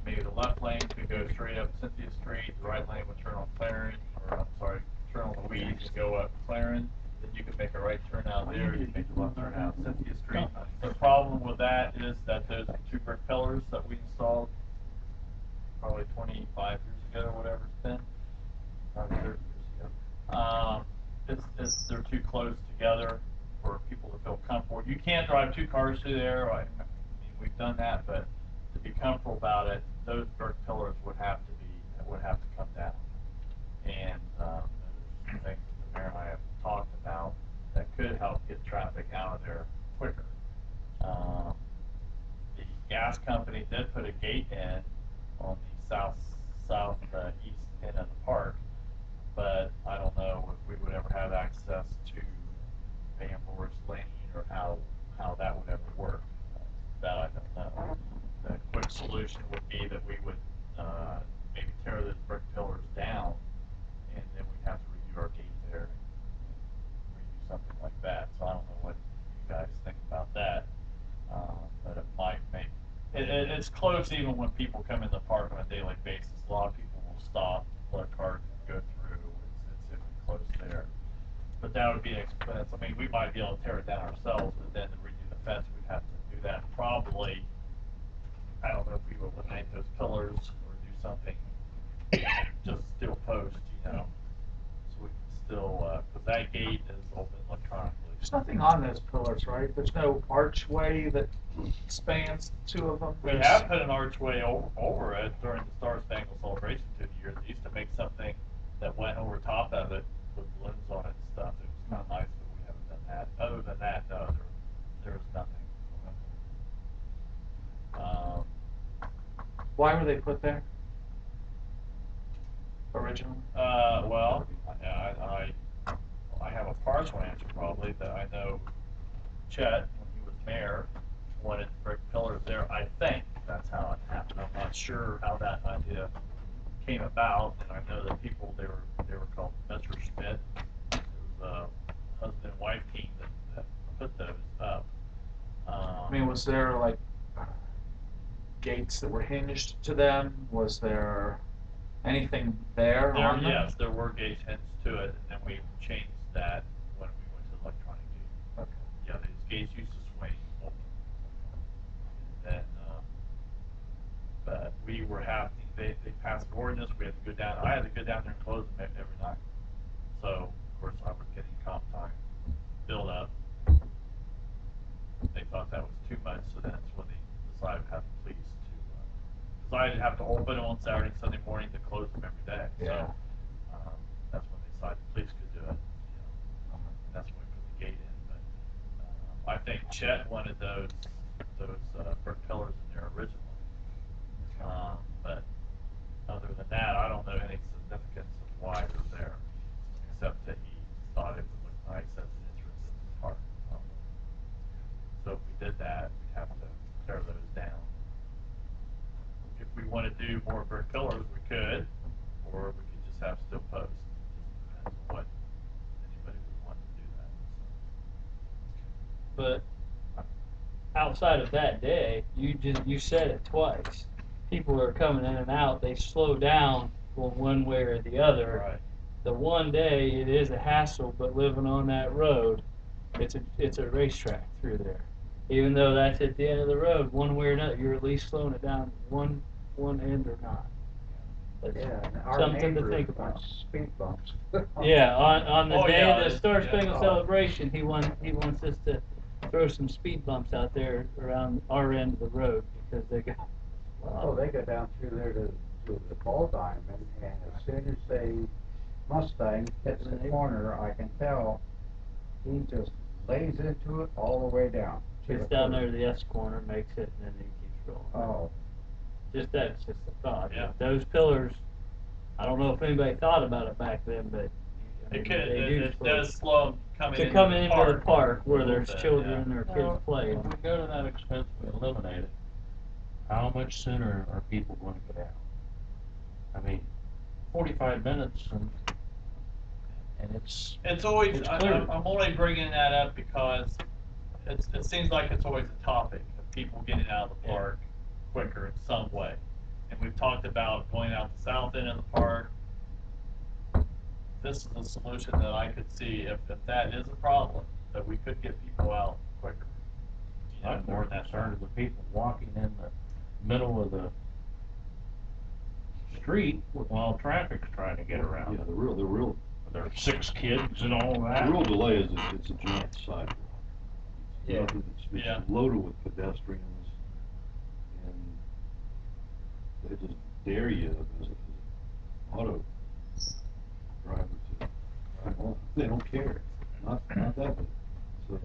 Maybe the left lane could go straight up Cynthia Street, the right lane would turn on Clarence, or I'm sorry, turn on Louise and go up Clarence. Then you could make a right turn out there, you make a left turn out Cynthia Street. The problem with that is that those 2 brick pillars that we installed probably 25 years ago, or whatever it's been, probably 30 years ago. They're too close together for people to feel comfortable. You can't drive 2 cars through there. I mean, we've done that, but to be comfortable about it, those brick pillars would have to come down. And there's some things that the mayor and I have talked about that could help get traffic out of there quicker. The gas company did put a gate in on the southeast end of the park, but I don't know if we would ever have access to Van Moore's Lane or how that would ever work. That I don't know. The quick solution would be that we would maybe tear those brick pillars down, and then we'd have to redo our gate there and redo something like that. So I don't know what you guys think about that, but it might make it's close even when people come in the park on a daily basis. A lot of people will stop, let cars go through. It's close there. But that would be an expense. I mean, we might be able to tear it down ourselves, but then to redo the fence, we'd have to do that probably. I don't know if we would eliminate those pillars or do something, just steel post, so we can still, because that gate is open electronically. There's nothing on those pillars, right? There's no archway that spans 2 of them. We have put an archway over it during the Star Spangled Celebration through the years. They used to make something that went over top of it with balloons on it and stuff. It was kind of nice, but we haven't done that. Other than that, no, there's nothing. Why were they put there? Originally? Well, I have a partial answer probably, that I know Chet, when he was mayor, wanted brick pillars there, I think, that's how it happened. I'm not sure how that idea came about, and I know that people, they were called Mr. Smith. It was a husband and wife team that put those up. I mean, was there like gates that were hinged to them? Was there anything there on them? Yes, there were gates hinged to it, and then we changed that when we went to the electronic gate. Okay. Yeah, these gates used to swing open. And then, but we were having, they passed an ordinance, we had to go down, I had to go down there and close them every night. So, of course, I was getting comp time built up. They thought that was too much, so that's when they decided to have the police to, because I'd have to open them on Saturday and Sunday morning to close them every day. Yeah. So, that's when they decided the police could do it, you know. And that's when we put the gate in, but, I think Chet wanted those brick pillars in there originally. But other than that, I don't know any significance of why they're there, except that he thought it would look nice as an entrance into the park. So if we did that, we'd have to tear those down. If we want to do more brick pillars, we could, or we could just have steel posts. It just depends on what anybody would want to do that. But outside of that day, you said it twice. People are coming in and out. They slow down going one way or the other. Right. The one day it is a hassle, but living on that road, it's a racetrack through there. Even though that's at the end of the road, one way or another, you're at least slowing it down one end or not. That's Yeah, and our something to neighbor think about. wants speed bumps. Yeah, on the Oh, day yeah, of the Star Spangled yeah. Celebration, he wants us to throw some speed bumps out there around our end of the road because they got. Oh, they go down through there to the ball diamond, and as soon as they Mustang hits the corner, I can tell he just lays into it all the way down. to Gets the down corner. there to the S corner, makes it, and then he keeps rolling. Oh, That's just a thought. Yeah. Those pillars, I don't know if anybody thought about it back then, but I mean, It could, they do it slow- does slow them coming to into come the into park. the park where a little there's bit, children yeah. or kids Well, playing. if we go to that expense, we eliminate it, how much sooner are people going to get out? I mean, 45 minutes and It's always, it's clear. I'm only bringing that up because it seems like it's always a topic of people getting out of the park quicker in some way. And we've talked about going out the south end of the park. This is a solution that I could see if that is a problem, that we could get people out quicker. You know, I'm more during that concerned time. with the people walking in the middle of the street while traffic's trying to get around. Yeah, the real There are 6 kids and all that. The real delay is it's a giant sidewalk. It's Yeah. nothing, it's Yeah. loaded with pedestrians, and they just dare you as an auto driver to drive on. They don't care, not that bad. So,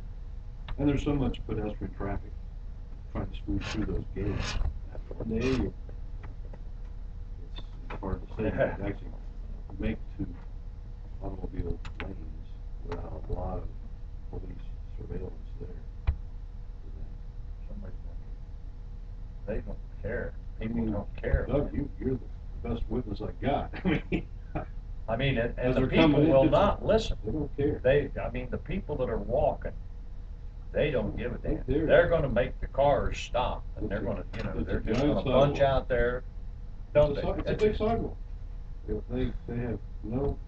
and there's so much pedestrian traffic trying to squeeze through those gates. After one day, it's hard to say, you could actually make 2 automobile lanes without a lot of police surveillance there for that. somebody's gonna get, they don't care. I People mean, don't care. Doug, you're the best witness I got. I mean, I mean, and as the they're people coming in, will it's not a- listen. They don't care. I mean, the people that are walking, they don't give a damn. They're- They're gonna make the cars stop, and they're It's a- gonna, you know, it's a they're just giant gonna punch sidewalk. out there, don't they? It's a big sidewalk. They have no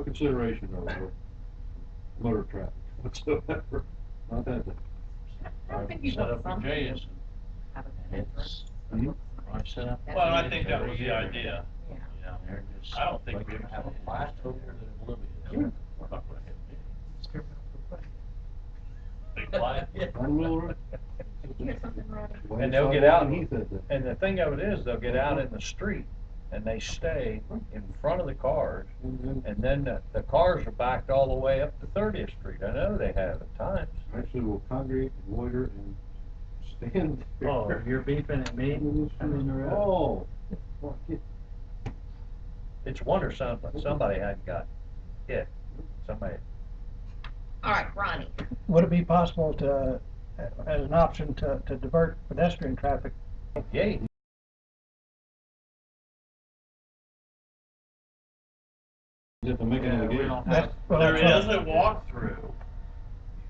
consideration of motor traffic whatsoever. Not that big. I think you Set got up your something. J's Have an and entrance. Mhm. I set up. Well, I think that was the idea. Yeah. You know, They're just I don't think like we're gonna have a you blast said, over there. they're oblivious. They're not gonna hit me. Big light. Yeah. On the middle road. You got something, Ronnie? Why And the they'll get sidewalk out, in Heath had that? and the thing of it is, they'll get out in the street, and they stay in front of the cars, And and then the cars are backed all the way up to 30th Street. I know they have at times. actually will congregate and loiter and stand there. Oh, you're beeping at me? I'm in the road. Oh, fuck it. It's a wonder somebody hadn't got hit. Somebody, All right, Ronnie. Would it be possible to as an option to divert pedestrian traffic. Gate. You have to make another we gate. don't That's, have. well, There that's is what, a walkthrough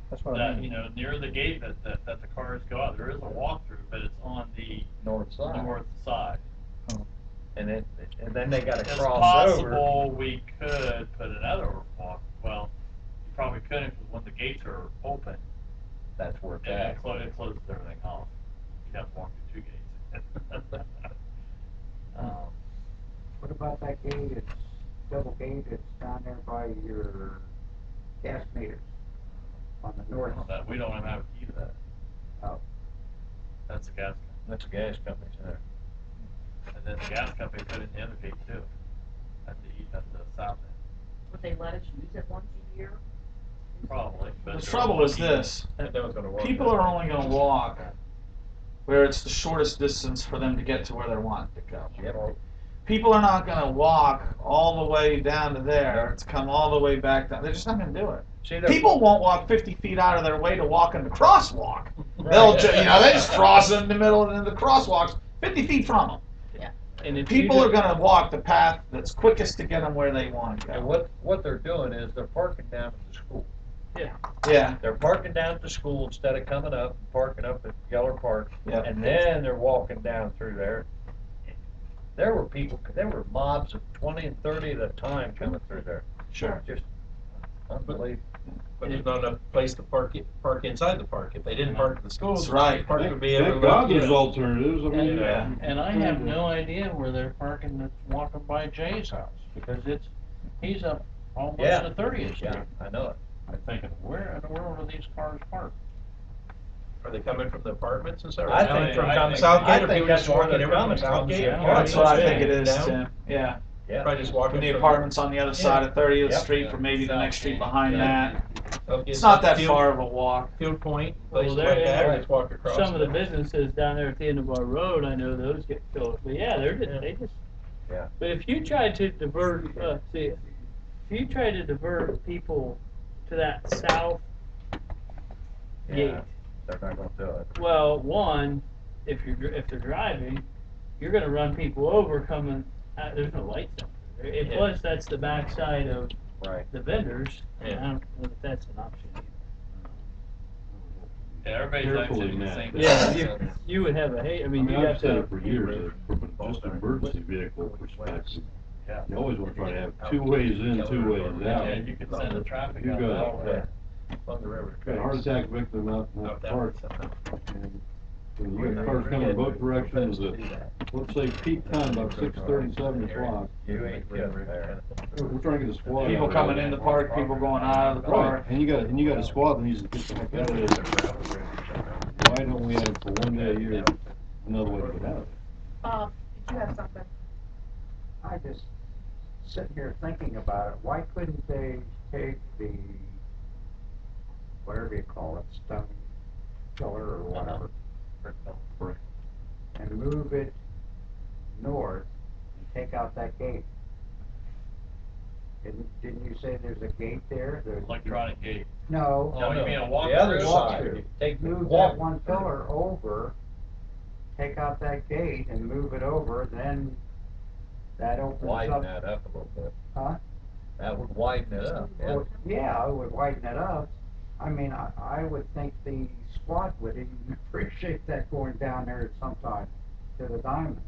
that's what I that, mean. you know, near the gate that the cars go out. There is a walkthrough, but it's on the North side. north side. And then they gotta It's cross over. possible we could put another walk, well, you probably couldn't, because when the gates are open, That's where it's it at. closes everything off. You'd have to walk through 2 gates. What about that gate, it's double gate, it's down there by your gas meters on the north? That, we don't even have a key to that. Oh. That's a gas company. That's a gas company center. And then the gas company put in the other gate too, at the south end. Would they let us use it once a year? Probably. But The they're trouble is looking- this: That was gonna work. people are only going to walk where it's the shortest distance for them to get to where they want to go. Yep. People are not going to walk all the way down to there to come all the way back down. They're just not going to do it. See, People won't walk 50 feet out of their way to walk in the crosswalk. They'll just, they just cross in the middle and the crosswalks 50 feet from them. And if People you are going to walk the path that's quickest to get them where they want to And go. what they're doing is they're parking down at the school. Yeah. They're parking down at the school instead of coming up and parking up at Geller Park. Yep. And then they're walking down through there. There were mobs of 20 and 30 at a time coming through there. Sure. Just unbelievable. But there's not enough place to park inside the park. If they didn't park at the schools, That's right. the park would be able to. Thank God there's you know, alternatives, I mean. Yeah. And I have no idea where they're parking that's walking by Jay's house, because he's up almost Yeah. to 30th Street. Yeah, I know it. I'm thinking, where in the world are these cars parked? Are they coming from the apartments and stuff? I Or coming think- from I down think- Southgate, I or think people that's just where walking they're everyone from coming from. Southgate? Yeah. That's what I think it is, Down? Tim. Yeah. Yeah. Probably just From walking the from apartments on the other side of 30th Yep. Street, for maybe the next street behind Yeah. that. Southgate, It's not that Field- far of a walk. Field Point, Well, places there like you that, go. or just walk across. Some of the there. businesses down there at the end of our road, I know those get filled, but yeah, they just. Yeah. But if you try to divert, if you try to divert people to that south gate, Yeah. They're not gonna do it. well, one, if they're driving, you're gonna run people over coming, there's no lights up there. And Yeah. plus, that's the backside of Right. the vendors, and Yeah. I don't know if that's an option either. Yeah, everybody's Carefully, actually in the Matt. same. Yeah, position. you would have I mean, you'd I've have said to. it for years, that from just an emergency vehicle perspective, Yeah. you always wanna try to have 2 ways in, 2 ways Yeah, out. you could send the traffic You out got- that way. Along the railroad Got a heart tracks. attack victim out in Oh, that that park, was something. and you got cars coming both directions at, let's say, peak time, about 6:30, 7 o'clock. You ain't kidding there. We're trying to get a squad. People out coming there. in the park, people going out of the Right, park. and you got a squad that needs to get the heck out of there. Why don't we have for one day a year, another way to get out of it? Did you have something? I just sitting here thinking about it, why couldn't they take the, whatever you call it, stone pillar or whatever, and move it north and take out that gate? Didn't you say there's a gate there? Electronic gate. No, Oh, you mean a walk The other through? side, take the move walk. that one pillar over, take out that gate and move it over, then that opens Widen up. that up a little bit. Huh? That would widen it up, yeah. Well, yeah, I would widen it up. I mean, I would think the squad would even appreciate that going down there at some time to the diamond.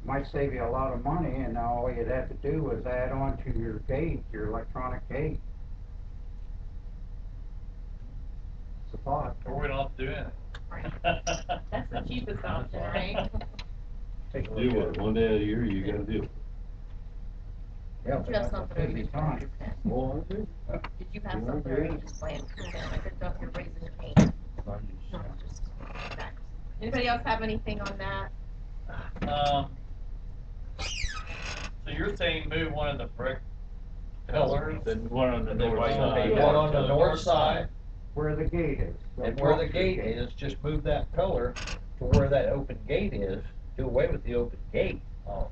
Might save you a lot of money, and all you'd have to do is add on to your gate, your electronic gate. It's a thought. Or we don't have to do anything. Right. That's the cheapest option, right? Take a Do look what, at it. one day a year, you gotta do it. Yeah, Did you have something or busy you time. Well, I do. Did you have something or you just playing cool down? I picked up your raising your hand. No, just facts. Anybody else have anything on that? So you're saying move one of the brick pillars? Then One on the And then north widen side. the one on the north side, Where the gate is. and where the gate is, just move that pillar to where that open gate is, do away with the open gate,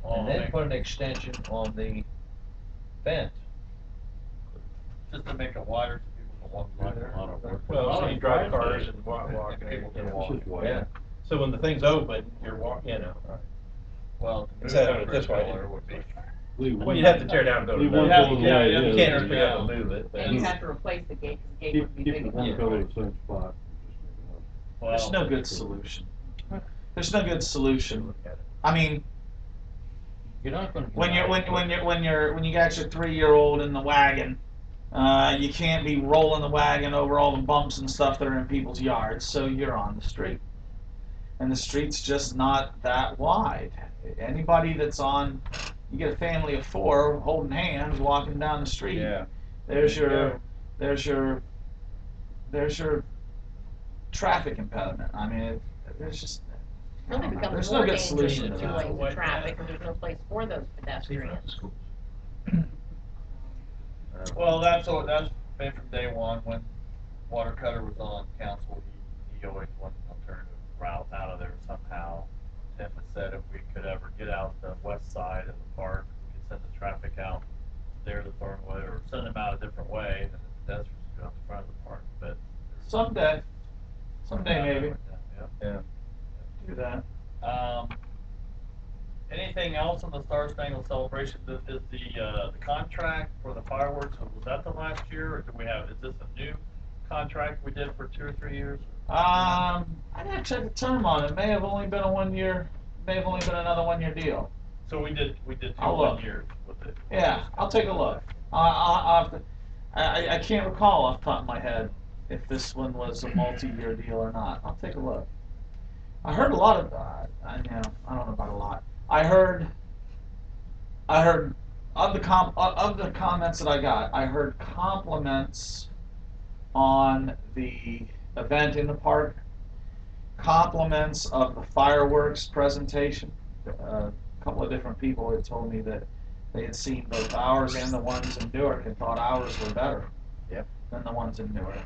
and then put an extension on the fence. Just to make it wider so people Well, Well, so you drive cars and walk, and people can walk. It's just wide. Yeah. So when the thing's open, you're walking, Well, to move So that this way. trailer would be, Well, you'd have to tear down and build Leave another. one Yeah, pillar yeah, away, yeah, You yeah, can't that's- just pick up and move it, but. And you have to replace the gate, because the gate Keep, would be keep big the enough. one pillar in the same spot, and just make it up. There's well, no good solution. There's no good solution. I mean, You're not gonna. when you got your 3-year-old in the wagon, you can't be rolling the wagon over all the bumps and stuff that are in people's yards, so you're on the street. And the street's just not that wide. Anybody that's on, you get a family of 4 holding hands walking down the street. yeah. There's There you your, go. there's your traffic impediment. I mean, there's just, It really becomes there's more no good dangerous solution with to 2 that. lanes of traffic, because there's no place for those pedestrians. Well, that's been from day one, when Watercutter was on council, he always wanted an alternative route out of there somehow. Tim had said if we could ever get out the west side of the park, we could send the traffic out there to Thornwood, or send them out a different way, and the pedestrians could go out the front of the park, but. Someday maybe, Yeah. do that. Anything else on the Star Spangled Celebration? Is the contract for the fireworks, was that the last year, or is this a new contract we did for 2 or 3 years? I'd have to check the term on it. May have only been a 1-year, may have only been another 1-year deal. So we did 2 I'll look. 1 years with it. Yeah, I'll take a look. I'll have to, I can't recall off the top of my head if this one was a multi-year deal or not. I'll take a look. I heard a lot of, I don't know about a lot. I heard of the comments that I got, I heard compliments on the event in the park, compliments of the fireworks presentation. A couple of different people had told me that they had seen both ours and the ones in Newark and thought ours were better than the ones in Newark.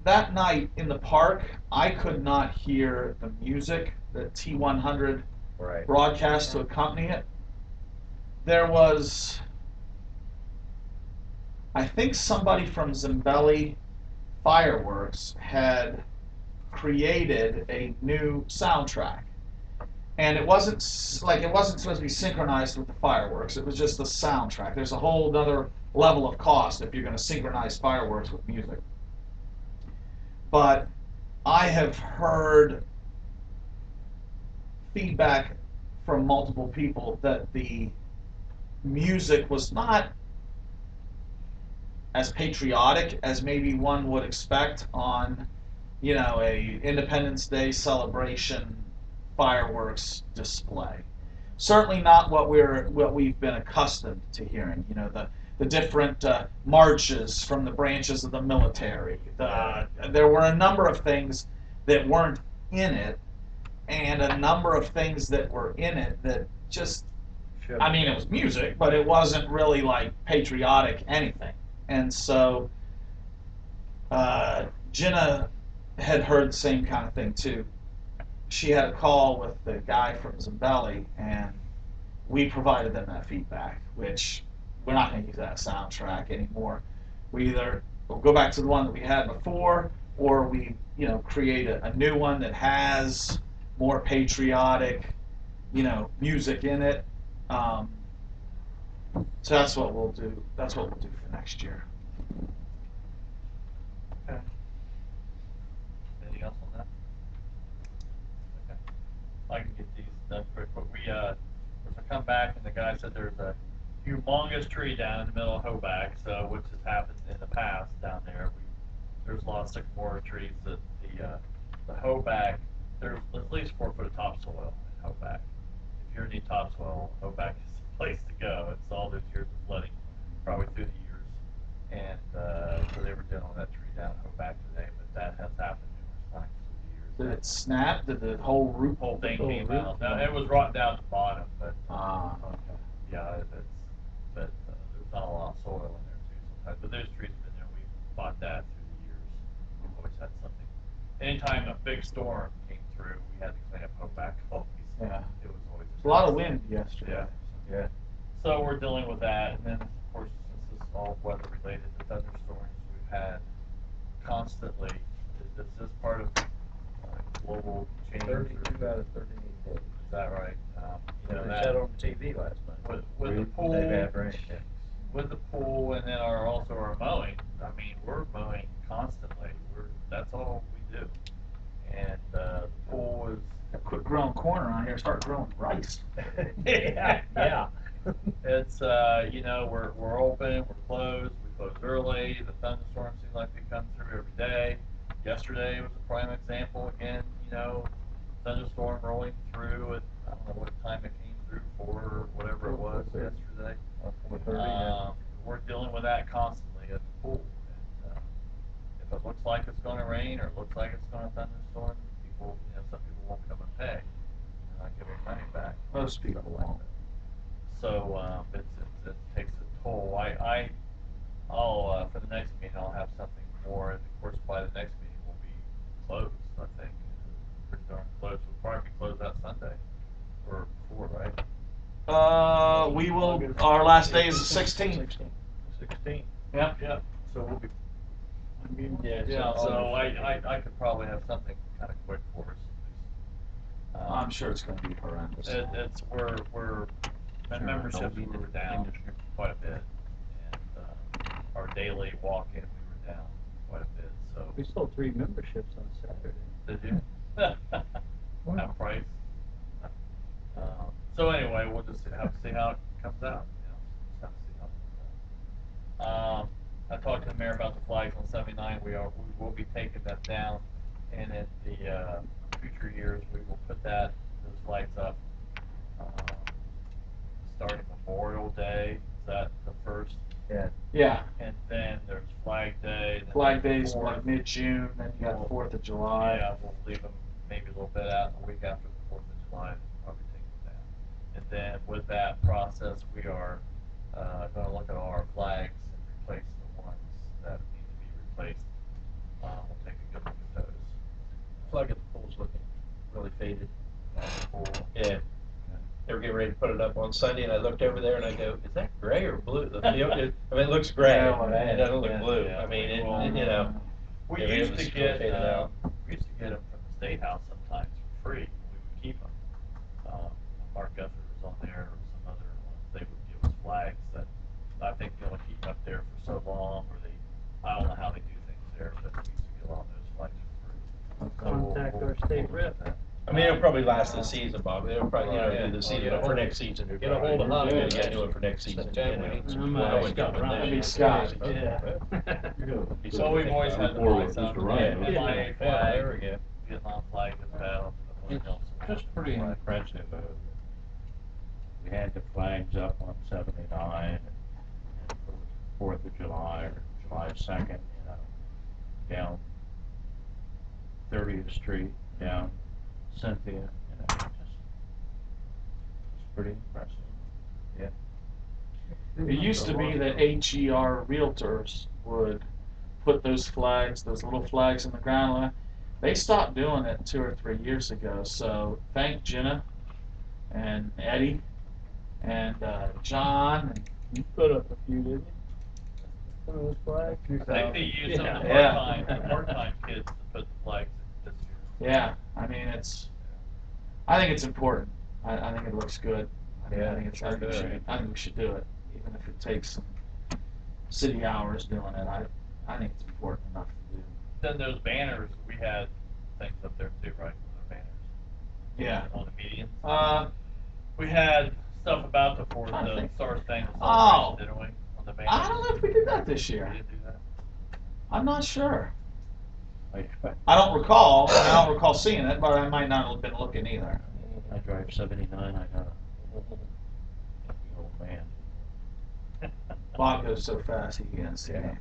That night in the park, I could not hear the music that T100 broadcast to accompany it. There was, I think somebody from Zambelli Fireworks had created a new soundtrack. And it wasn't supposed to be synchronized with the fireworks. It was just the soundtrack. There's a whole other level of cost if you're going to synchronize fireworks with music. But I have heard feedback from multiple people that the music was not as patriotic as maybe one would expect on, a Independence Day celebration fireworks display. Certainly not what we've been accustomed to hearing. The different marches from the branches of the military. There were a number of things that weren't in it, and a number of things that were in it that just, it was music, but it wasn't really like patriotic anything. And so Jenna had heard the same kind of thing too. She had a call with the guy from Zambelli, and we provided them that feedback, which we're not going to use that soundtrack anymore. We'll go back to the one that we had before, or we, create a new one that has more patriotic, music in it. So that's what we'll do. That's what we'll do for next year. Okay. Anything else on that? Okay. I can get these done quick, but we come back and the guy said there's a humongous tree down in the middle of Hoback, so which has happened in the past down there. There's a lot of sycamore trees that the Hoback, there's at least 4 foot of topsoil in Hoback. If you need topsoil, Hoback is the place to go. It's all those years of flooding, probably through the years. And so they were dealing with that tree down in Hoback today, but that has happened numerous times through the years. Did it snap? Did the whole root? Whole thing came out. Now, it was rotten down at the bottom, but Okay. yeah, there's not a lot of soil in there too sometimes. But those trees have been there. We fought that through the years. We've always had something. Anytime a big storm came through, we had to clean up Hoback always. Yeah. It was always A lot of wind yesterday. Yeah. So we're dealing with that, and then of course since all weather related, the thunderstorms we've had constantly. Is this part of global change? 32 out of 38 days. Is that right? You know, They that said on TV last night. with the pool, They've had rain. with the pool, and then also our mowing. I mean, we're mowing constantly. That's all we do. And the pool is. Quit growing corn around here. Start growing rice. Yeah. It's you know, we're open, we're closed, we close early. The thunderstorms seem like they come through every day. Yesterday was a prime example. Again, you know, thunderstorm rolling through at I don't know what time it came through, 4 or whatever it was yesterday. 4:30. We're dealing with that constantly at the pool. And, if it looks like it's going to rain or it looks like it's going to thunderstorm, people, you know, some people won't come and pay. They're not giving money back. Most people won't. So it takes a toll. I'll for the next meeting I'll have something more, and of course by the next meeting we'll be closed. I think pretty darn closed. We'll probably be closed out Sunday or before, right? We will. Our last day is the 16th. 16. Yep. Yep. So we'll be. Yeah. Yeah. So I could probably have something kind of quick for us. I'm sure it's going to be horrendous. It's we're memberships we were down quite a bit, and our daily walk-in we were down quite a bit. So We sold 3 memberships on Saturday. did you? That price. So anyway, we'll just have to see how it comes out. You know, just have to see how it comes out. I talked to the mayor about the flags on 79. We will be taking them down, and in the future years we will put those lights up. Starting Memorial Day, is that the first? Yeah. Yeah. And then there's Flag Day. Then Flag there's Day's Fourth. like mid-June, then you got 4th of July. Yeah, we'll leave them maybe a little bit out the week after the 4th of July, and probably take them down. And then with that process, we are going to look at all our flags and replace the ones that need to be replaced. We'll take a good look at those. Flag at the pool's looking really faded. Pool. Yeah. They were getting ready to put it up on Sunday, and I looked over there and I go, "Is that gray or blue?" I mean, it looks gray. Yeah, well, It doesn't look yeah, blue. yeah. I mean, Well, you know. We Yeah, it used was to really get faded out. we used to get them from the State House sometimes for free. We would keep them. Mark Guthrie was on there, or some other ones. They would give us flags that I think they only keep up there for so long, or I don't know how they do things there, but we used to get a lot of those flags for free. So Contact our state we'll look rep. at that. I mean, it'll probably last the season, Bob. It'll probably, do the season, but for next season. Get a hold of Hunt. Yeah, you gotta do it for next season. September, we need some Well, I flags. wouldn't get one That'd be this Scott. Yeah. So we've always had the Before flags it was up. to run, MIA Yeah, flag, there we go. Vietnam flag is out. It's just pretty impressive. We had the flags up on 79 and for the 4th of July or July 2nd, you know, down 30th Street, down Cynthia, you know, it's pretty impressive. Yeah. It used to be that HER realtors would put those flags, those little flags in the ground. They stopped doing it 2 or 3 years ago. So thank Jenna and Eddie and John. You put up a few, didn't you? Some of those flags? I think they used some of the Yeah. part-time kids to put the flags in this year. Yeah, I mean I think it's important. I think it looks good. I think we should do it, even if it takes some city hours doing it. I think it's important enough to do. Then those banners, we had things up there too, right? The banners. Yeah. On the median. We had stuff about the Star Spangled Oh. Celebration, didn't we? On the banners. I don't know if we did that this year. We didn't do that. I'm not sure. I I don't recall. I don't recall seeing it, but I might not have been looking either. drive 79, I got the old man. Bob goes so fast he can't see it.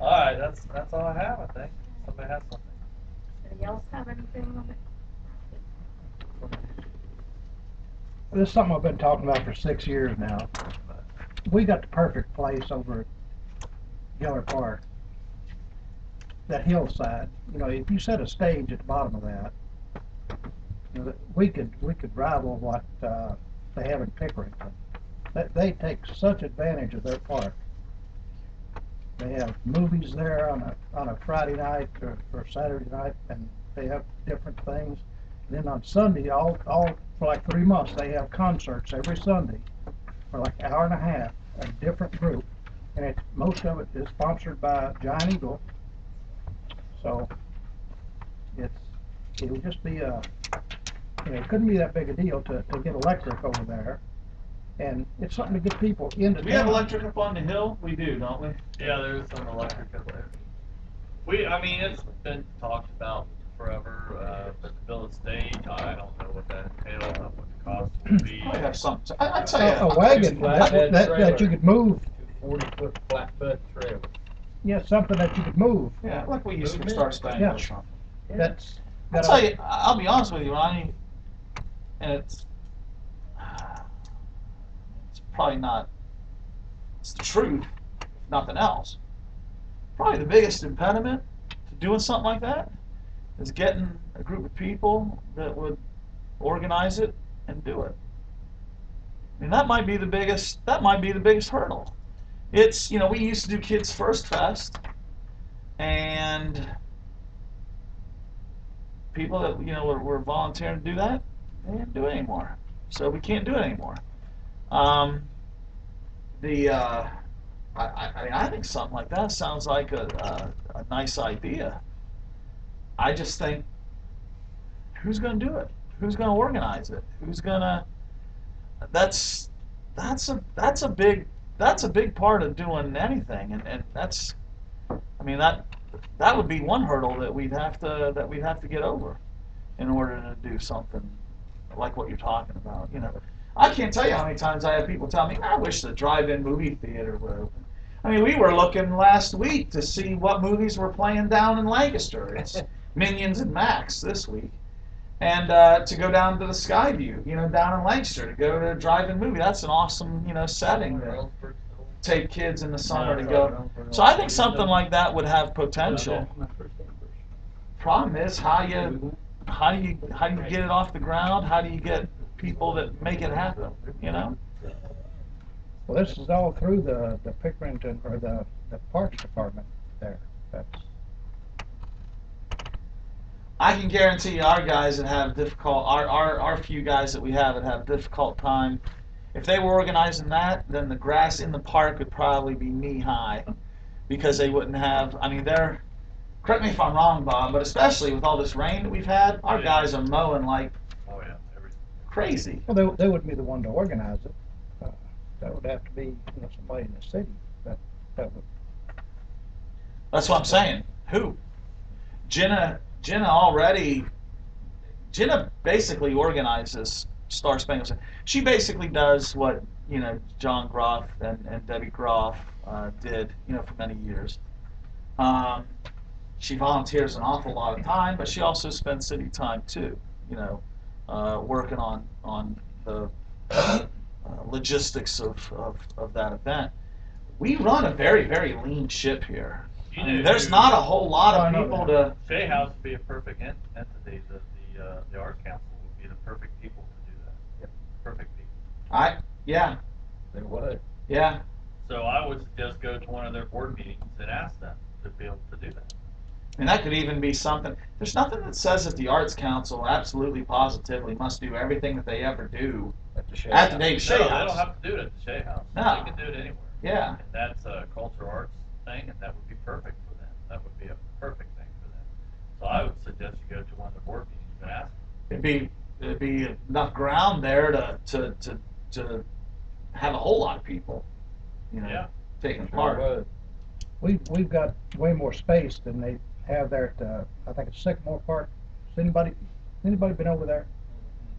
All right, that's all I have, I think. Somebody has something. Anybody else have anything on it? This is something I've been talking about for 6 years now. We got the perfect place over at Geller Park. That hillside, you know, if you set a stage at the bottom of that, you know, we could rival what they have in Pickerington. they take such advantage of their park. They have movies there on a Friday night or Saturday night, and they have different things. And then on Sunday, all for like 3 months, they have concerts every Sunday for like an hour and a half, a different group, and most of it is sponsored by Giant Eagle. So it would just be it couldn't be that big a deal to get electric over there, and it's something to get people into We have town. electric up on the hill. We do, don't we? Yeah, there's some electric up there. I mean, it's been talked about forever, but the bill of state, I don't know what that entails, what the cost will be. Probably have something. I'd tell you. A wagon that you could move. 40-foot flatbed trailer. Yeah, something that you could move. Yeah, like we used to Star Spangled or something. That's. I'll tell you. I'll be honest with you, Ronnie. And it's probably not. It's the truth, if nothing else. Probably the biggest impediment to doing something like that is getting a group of people that would organize it and do it. I mean, that might be the biggest. That might be the biggest hurdle. It's we used to do Kids First Fest, and people that were volunteering to do that, they didn't do it anymore. So we can't do it anymore. I mean, I think something like that sounds like a nice idea. I just think, who's going to do it? Who's going to organize it? Who's going to? That's a big part of doing anything, and that's, I mean, that would be one hurdle that we'd have to get over in order to do something like what you're talking about. I can't tell you how many times I have people tell me, I wish the drive-in movie theater would open. I mean, we were looking last week to see what movies were playing down in Lancaster. It's Minions and Max this week. And to go down to the Skyview, down in Lancaster, to go to a drive-in movie. That's an awesome, setting to take kids in the summer to go. So I think something like that would have potential. Problem is, how do you get it off the ground? How do you get people that make it happen? Well, this is all through the Pickerington or the Parks Department there. That's. I can guarantee you our guys that have difficult, our few guys that we have that have difficult time, if they were organizing that, then the grass in the park would probably be knee high, because they wouldn't have, I mean, correct me if I'm wrong, Bob, but especially with all this rain that we've had, our guys are mowing like crazy. Well, they wouldn't be the one to organize it. That would have to be somebody in the city that would. That's what I'm saying. Who? Jenna basically organizes Star Spangled. She basically does what John Groff and Debbie Groff did for many years. She volunteers an awful lot of time, but she also spends city time too. Working on the logistics of that event. We run a very, very lean ship here. There's not a whole lot of people to. Shai House would be a perfect entity. The Arts Council would be the perfect people to do that. Yep. Perfect people. Yeah. They would. Yeah. So I would suggest go to one of their board meetings and ask them to be able to do that. And that could even be something. There's nothing that says that the Arts Council absolutely positively must do everything that they ever do at the Shai House. No, they don't have to do it at the Shai House. No. They can do it anywhere. Yeah. And that's a cultural arts thing, and that would be perfect for them. That would be a perfect thing for them. So I would suggest you go to one of the board meetings and ask them. It'd be enough ground there to have a whole lot of people, taking part. We've got way more space than they have there at I think it's Sycamore Park. Has anybody been over there?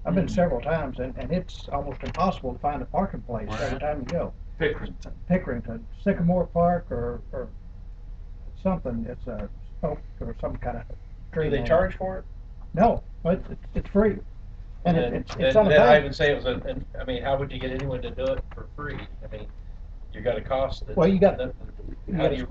I've been several times, and it's almost impossible to find a parking place every time you go. Pickerington, Sycamore Park, or something. It's a Oak or some kind of tree. Do they name. charge for it? No, it's free, and it's on a then I bank. would say it was I mean, how would you get anyone to do it for free? I mean, you got a cost. Well, you got. How do you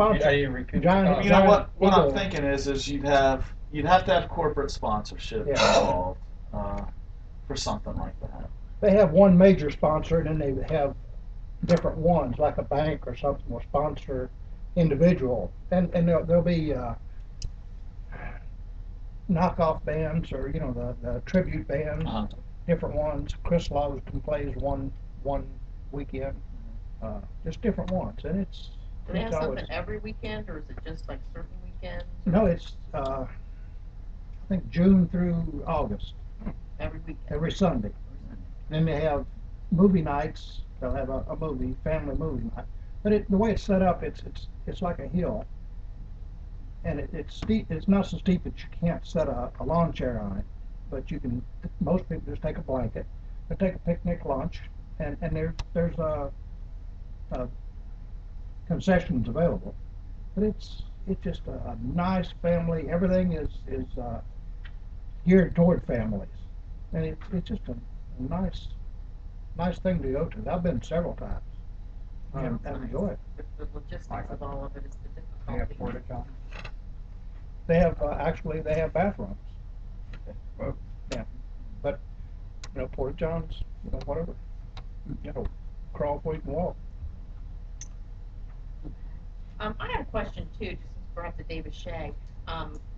recoup the cost? You know what I'm thinking is you'd have to have corporate sponsorship involved for something like that. They have one major sponsor, and then they have different ones, like a bank or something will sponsor individual, and there'll be knockoff bands or, you know, the tribute bands, Uh-huh. different ones. Chris Lawson plays one weekend, just different ones, and Do they have it's always, something every weekend, or is it just like certain weekends? no, it's I think June through August, Every weekend? every Sunday. Then they have movie nights. They'll have a movie, family movie night. But the way it's set up, it's like a hill, and it's steep. It's not so steep that you can't set a lawn chair on it, but you can. Most people just take a blanket, they take a picnic lunch, and there's a concessions available. But it's just a nice family. Everything is geared toward families, and it's just a nice thing to go to. I've been several times. And enjoy it. The logistics of all of it is the They have difficulty. porta johns. They have actually they have bathrooms. Well, Yeah, but you know, porta johns, you know, whatever. You know, crawl before you can walk. I have a question too, just since we're up to David Shea.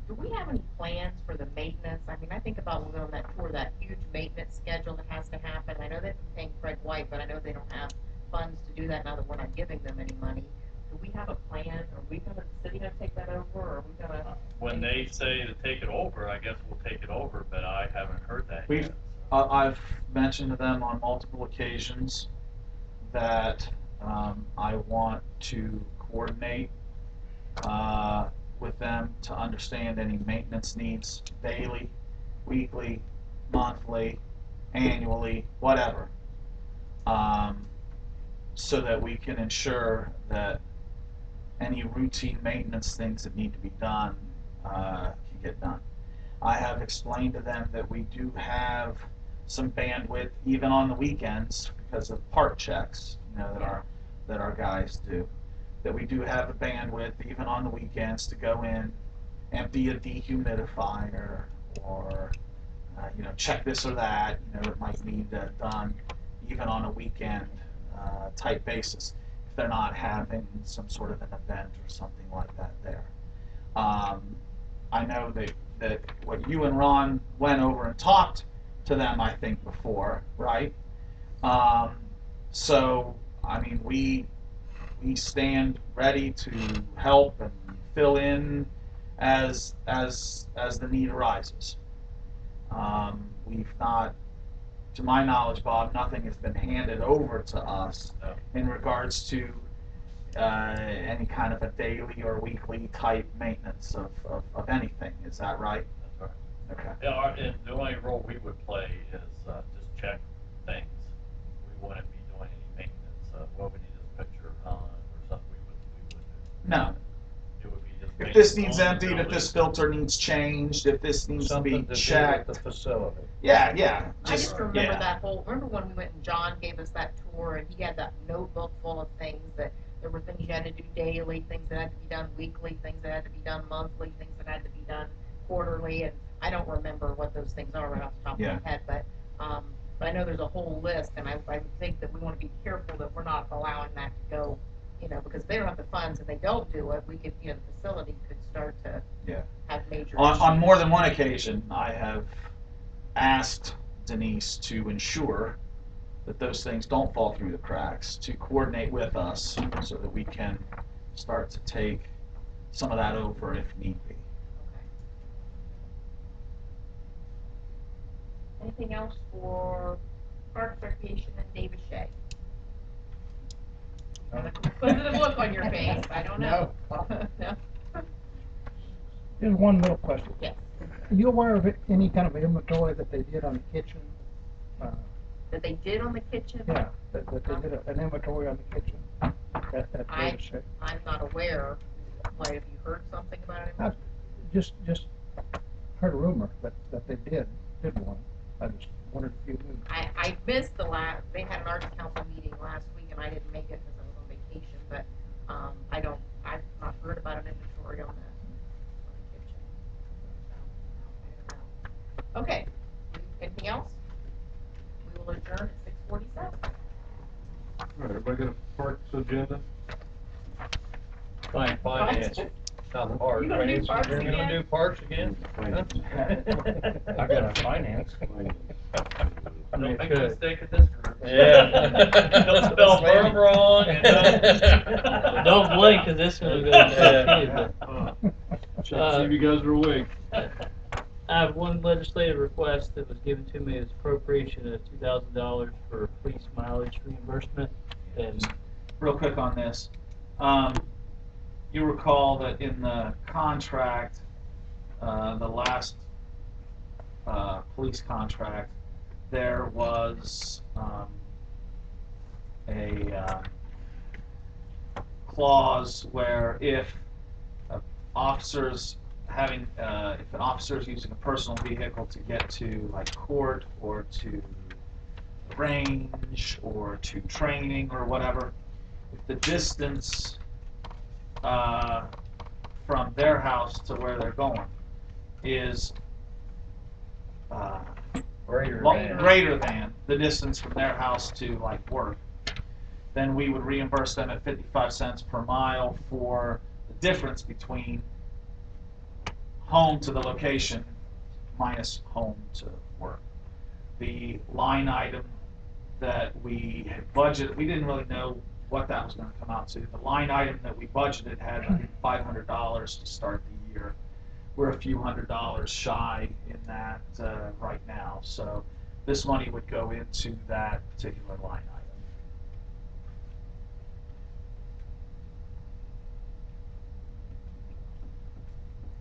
Do we have any plans for the maintenance? I mean, I think about when we go on that tour, that huge maintenance schedule that has to happen. I know they've been paying Fred White, but I know they don't have funds to do that now that we're not giving them any money. Do we have a plan? Are we gonna, the city gonna take that over, or are we gonna? When they say to take it over, I guess we'll take it over, but I haven't heard that We've, yet. So. I've mentioned to them on multiple occasions that I want to coordinate with them to understand any maintenance needs daily, weekly, monthly, annually, whatever, so that we can ensure that any routine maintenance things that need to be done can get done. I have explained to them that we do have some bandwidth even on the weekends because of part checks, you know, that our guys do. That we do have the bandwidth even on the weekends to go in, empty a dehumidifier, or you know, check this or that, you know, that might need done even on a weekend type basis if they're not having some sort of an event or something like that there. I know that what you and Ron went over and talked to them, I think, before, right? Um, so, I mean, we stand ready to help and fill in as the need arises. We've not, to my knowledge, Bob, nothing has been handed over to us in regards to any kind of a daily or weekly type maintenance of anything. Is that right? That's right. Okay. Yeah, and the only role we would play is just check things. We wouldn't be doing any maintenance. What we need is a picture on or something. We would do. No. It would be just. If this maintenance needs on the emptied, if building. this filter needs changed, if this needs to be Something to do checked. with the facility. Yeah, yeah. I just remember yeah. that whole, remember when we went and John gave us that tour and he had that notebook full of things that there were things you had to do daily, things that had to be done weekly, things that had to be done monthly, things that had to be done quarterly, and I don't remember what those things are right off the top of my head, but I know there's a whole list, and I would think that we want to be careful that we're not allowing that to go, you know, because if they don't have the funds and they don't do it, we could, you know, the facility could start to have major issues. On more than one occasion, I have asked Denise to ensure that those things don't fall through the cracks, to coordinate with us so that we can start to take some of that over if need be. Okay. Anything else for Parks, Recreation, and David Shea? You have a inquisitive look on your face. I don't know. No. Here's one little question. Yes. Are you aware of any kind of inventory that they did on the kitchen? That they did on the kitchen? Yeah, that they did an inventory on the kitchen at David Shea. I'm not aware. Why, have you heard something about it? I just heard a rumor that they did one. I just wondered if you knew. I missed they had an arts council meeting last week and I didn't make it because I was on vacation, but I've not heard about an inventory on the kitchen. So, I don't know. Okay, anything else? We will adjourn at 6:47. All right, everybody got a parks agenda? Finance, not parks. You gonna do Finance, parks You're gonna again? do parks again? Finance. I got a finance. Don't make a mistake at this group. Yeah. Don't spell verb wrong and Don't blink, 'cause this one will go quick Yeah. too. See if you guys are awake. I have one legislative request that was given to me as appropriation of $2,000 for police mileage reimbursement. And Real quick on this. You recall that in the contract, the last police contract, there was a clause where if officers if an officer is using a personal vehicle to get to like court or to the range or to training or whatever, if the distance from their house to where they're going is greater than the distance from their house to like work, then we would reimburse them at 55 cents per mile for the difference between home to the location minus home to work. The line item that we had budgeted, we didn't really know what that was going to come out to. The line item that we budgeted had $500 to start the year. We're a few $100s shy in that right now. So this money would go into that particular line item.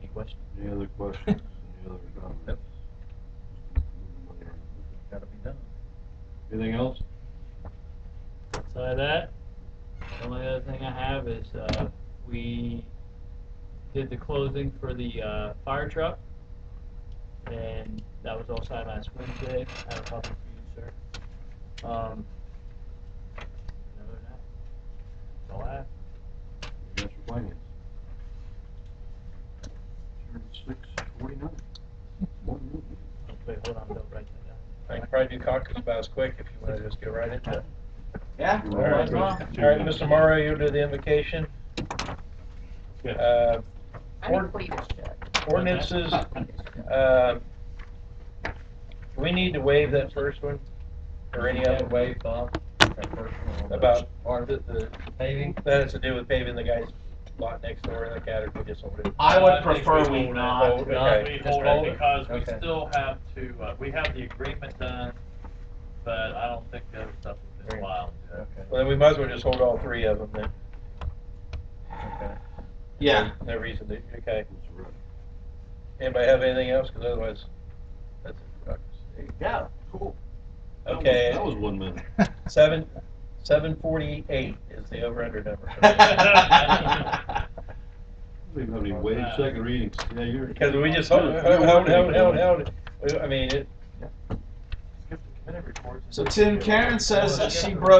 Any questions? Any other questions? Any other comments? Nope. Gotta be done. Anything else? outside of that, the only other thing I have is we did the closing for the fire truck, and that was all signed last Wednesday. I have a copy for you, sir. Other than that, that's all I have. That's your finance. 6:49. Wait, hold on, don't write that down. I can probably do caucus about as quick if you wanna just get right into it. Yeah, All right, Mr. Morrow, you'll do the invocation. I Or- think Cletus should. Ordinances, do we need to waive that first one, or any other way? Bob, that first one. About The paving? that has to do with paving the guy's lot next door in the category, just hold it. I would think prefer we we hold it. not. Oh, okay. We Just hold hold it it? because we Okay. still have to, we have the agreement done, but I don't think the other stuff has been filed yet. Okay. Well, then we might as well just hold all three of them then. Okay. Yeah. No reason to, okay. That's right. Anybody have anything else? Because otherwise, that's it. Yeah, cool. Okay. That was 1 minute. 7:48 is the over-under number. We don't have any waived second readings. Yeah, you're. Because we just you're held. I mean, it, Skip the committee reports. So Tim, Karen says that she broke